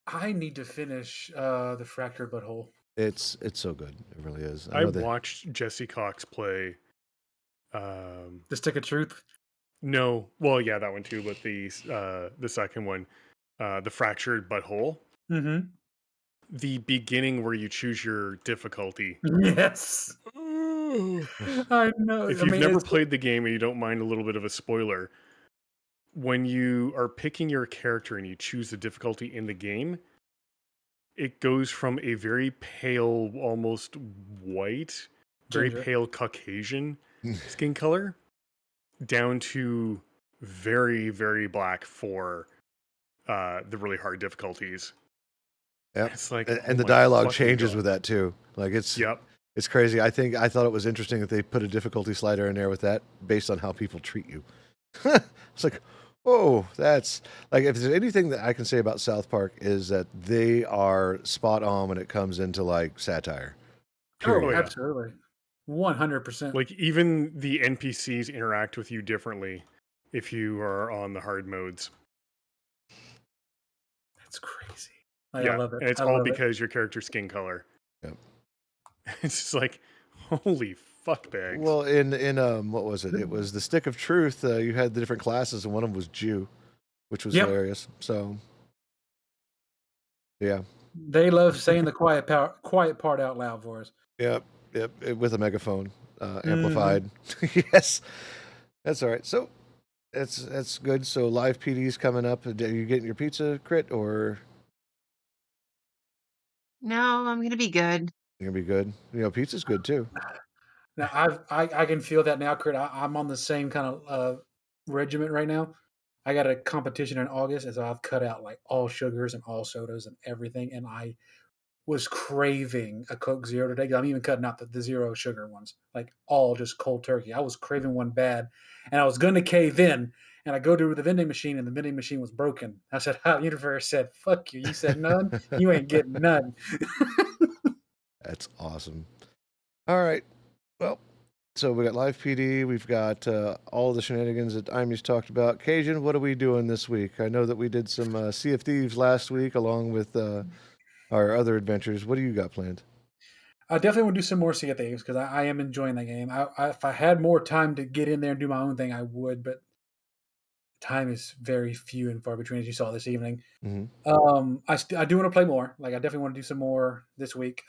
Speaker 2: I need to finish the Fractured Butthole.
Speaker 1: It's so good. It really is.
Speaker 3: I watched Jesse Cox play.
Speaker 2: The Stick of Truth.
Speaker 3: No, well, yeah, that one too, but the second one, the Fractured Butthole.
Speaker 2: Mm-hmm.
Speaker 3: The beginning where you choose your difficulty.
Speaker 2: Yes. I know.
Speaker 3: If you've never played the game and you don't mind a little bit of a spoiler, when you are picking your character and you choose the difficulty in the game, it goes from a very pale, almost white, very
Speaker 2: Ginger.
Speaker 3: pale Caucasian skin color down to very, very black for the really hard difficulties.
Speaker 1: Yep.
Speaker 3: It's like,
Speaker 1: And
Speaker 3: oh
Speaker 1: the
Speaker 3: my
Speaker 1: dialogue
Speaker 3: fucking
Speaker 1: changes
Speaker 3: God.
Speaker 1: with that too. Like it's
Speaker 3: Yep.
Speaker 1: it's crazy. I thought it was interesting that they put a difficulty slider in there with that based on how people treat you. It's like, oh, that's like if there's anything that I can say about South Park is that they are spot on when it comes into like satire. Period.
Speaker 2: Oh,
Speaker 3: yeah.
Speaker 2: absolutely. 100%.
Speaker 3: Like even the NPCs interact with you differently if you are on the hard modes.
Speaker 2: That's crazy. Like,
Speaker 3: Yeah,
Speaker 2: I love it.
Speaker 3: and it's
Speaker 2: I
Speaker 3: all
Speaker 2: love it.
Speaker 3: because your character's skin color.
Speaker 1: Yep.
Speaker 3: It's just like, holy fuck bags.
Speaker 1: Well, in what was it? It was the Stick of Truth. You had the different classes, and one of them was Jew, which was
Speaker 2: Yep.
Speaker 1: hilarious. So, yeah,
Speaker 2: They love saying the quiet part out loud for us.
Speaker 1: yep, with a megaphone, amplified. Yes, that's all right. So, that's good. So, live PD's coming up. Are you getting your pizza, Crit, or
Speaker 4: No, I'm gonna be good.
Speaker 1: you're gonna be good? You know, pizza's good too.
Speaker 2: Now I can feel that now, Kurt. I'm on the same kind of regiment right now. I got a competition in August, and so I've cut out like all sugars and all sodas and everything. And I was craving a Coke Zero today. I'm even cutting out the zero sugar ones, like all just cold turkey. I was craving one bad, and I was going to cave in. And I go to the vending machine, and the vending machine was broken. I said, "How?" Universe said, "Fuck you." You said none. You ain't getting none.
Speaker 1: That's awesome. All right. Well, so we got live PD. We've got all the shenanigans that Imy's talked about. Cajun, what are we doing this week? I know that we did some Sea of Thieves last week along with our other adventures. What do you got planned?
Speaker 2: I definitely want to do some more Sea of Thieves because I am enjoying that game. If I had more time to get in there and do my own thing, I would, but time is very few and far between, as you saw this evening.
Speaker 1: Mm-hmm.
Speaker 2: I do want to play more. Like I definitely want to do some more this week.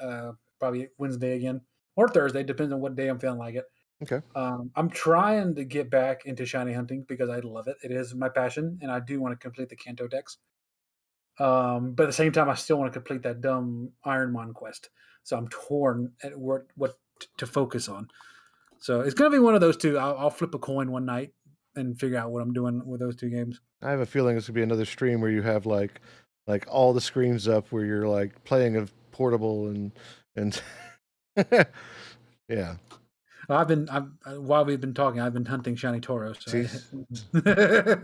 Speaker 2: Probably Wednesday again or Thursday, depends on what day I'm feeling like it.
Speaker 1: Okay.
Speaker 2: I'm trying to get back into shiny hunting because I love it. It is my passion, and I do want to complete the Kanto decks. But at the same time, I still want to complete that dumb Ironmon quest. So I'm torn at what to focus on. So it's gonna be one of those two. I'll flip a coin one night and figure out what I'm doing with those two games.
Speaker 1: I have a feeling this could be another stream where you have like all the screens up where you're like playing a portable and yeah.
Speaker 2: While we've been talking, I've been hunting shiny Toros. So,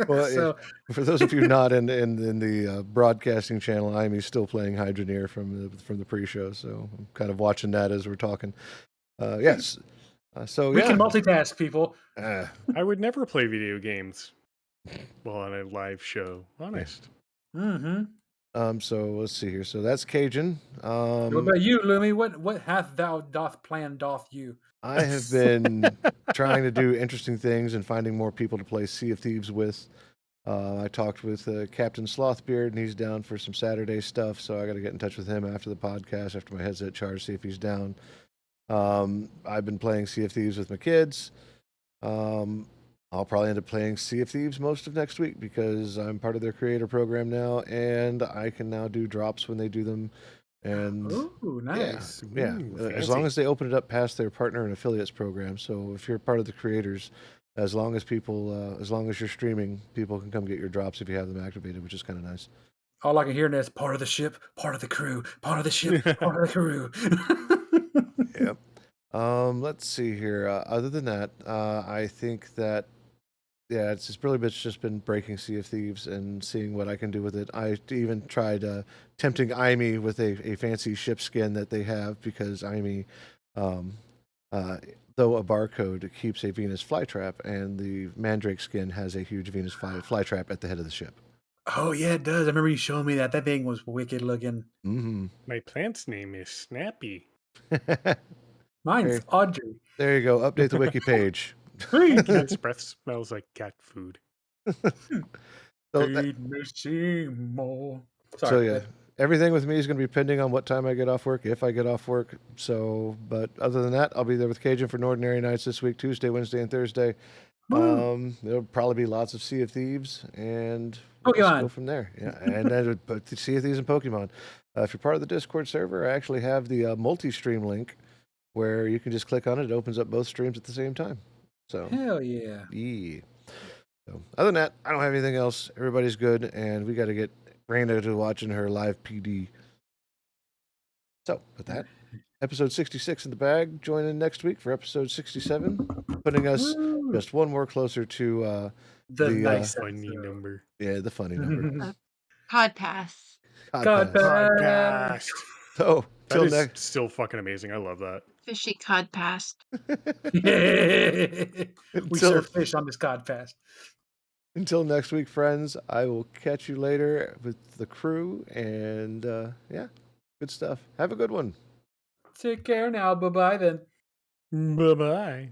Speaker 1: Well,
Speaker 2: so
Speaker 1: for those of you not in the broadcasting channel, I'm still playing Hydroneer from the pre-show, so I'm kind of watching that as we're talking. Yes. So
Speaker 2: we
Speaker 1: yeah.
Speaker 2: can multitask, people.
Speaker 3: I would never play video games while on a live show. Honest.
Speaker 2: Mm-hmm.
Speaker 1: So let's see here. So that's Cajun.
Speaker 2: What about you, Lumi? What hath thou doth you?
Speaker 1: I have been trying to do interesting things and finding more people to play Sea of Thieves with. I talked with Captain Slothbeard, and he's down for some Saturday stuff, so I got to get in touch with him after the podcast, after my headset charge, see if he's down. I've been playing Sea of Thieves with my kids. I'll probably end up playing Sea of Thieves most of next week because I'm part of their creator program now, and I can now do drops when they do them. And
Speaker 2: Ooh, nice.
Speaker 1: yeah, as long as they open it up past their partner and affiliates program. So if you're part of the creators, as long as you're streaming, people can come get your drops if you have them activated, which is kind of nice.
Speaker 2: All I can hear now is part of the ship, part of the crew, part of the ship, part of the crew.
Speaker 1: Yep. Let's see here. Other than that, I think that it's just been breaking Sea of Thieves and seeing what I can do with it. I even tried tempting Imy with a fancy ship skin that they have because Imy, though a barcode, keeps a Venus flytrap, and the Mandrake skin has a huge Venus flytrap at the head of the ship.
Speaker 2: Oh yeah, it does. I remember you showing me that. That thing was wicked looking.
Speaker 1: Mm-hmm.
Speaker 3: My plant's name is Snappy.
Speaker 2: Mine's Audrey.
Speaker 1: There you go. Update the wiki page.
Speaker 3: Cat's breath smells like cat food.
Speaker 2: Feed me Seymour. Sorry,
Speaker 1: so yeah, everything with me is going to be pending on what time I get off work, if I get off work. So, but other than that, I'll be there with Cajun for Ordinary Nights this week, Tuesday, Wednesday, and Thursday. There'll probably be lots of Sea of Thieves, and we'll just go
Speaker 2: Pokemon.
Speaker 1: from there. Yeah, and then Sea of Thieves and Pokemon. If you're part of the Discord server, I actually have the multi-stream link where you can just click on it. It opens up both streams at the same time. So,
Speaker 2: Hell yeah.
Speaker 1: yeah. So, other than that, I don't have anything else. Everybody's good, and we got to get Raina to watching her live PD. So, with that, episode 66 in the bag. Join in next week for episode 67, putting us
Speaker 2: Woo.
Speaker 1: just one more closer to
Speaker 2: The nice
Speaker 3: Funny
Speaker 2: episode.
Speaker 3: number.
Speaker 1: yeah, the funny number.
Speaker 4: Cod pass.
Speaker 2: God
Speaker 3: Podcast.
Speaker 1: So,
Speaker 3: That
Speaker 1: till
Speaker 3: is
Speaker 1: next.
Speaker 3: still fucking amazing. I love that.
Speaker 4: Fishy cod pass.
Speaker 2: We
Speaker 1: Until-
Speaker 2: serve fish on this Godfast.
Speaker 1: Until next week, friends, I will catch you later with the crew, and yeah, good stuff. Have a good one.
Speaker 2: Take care now. Bye bye then.
Speaker 3: Bye bye.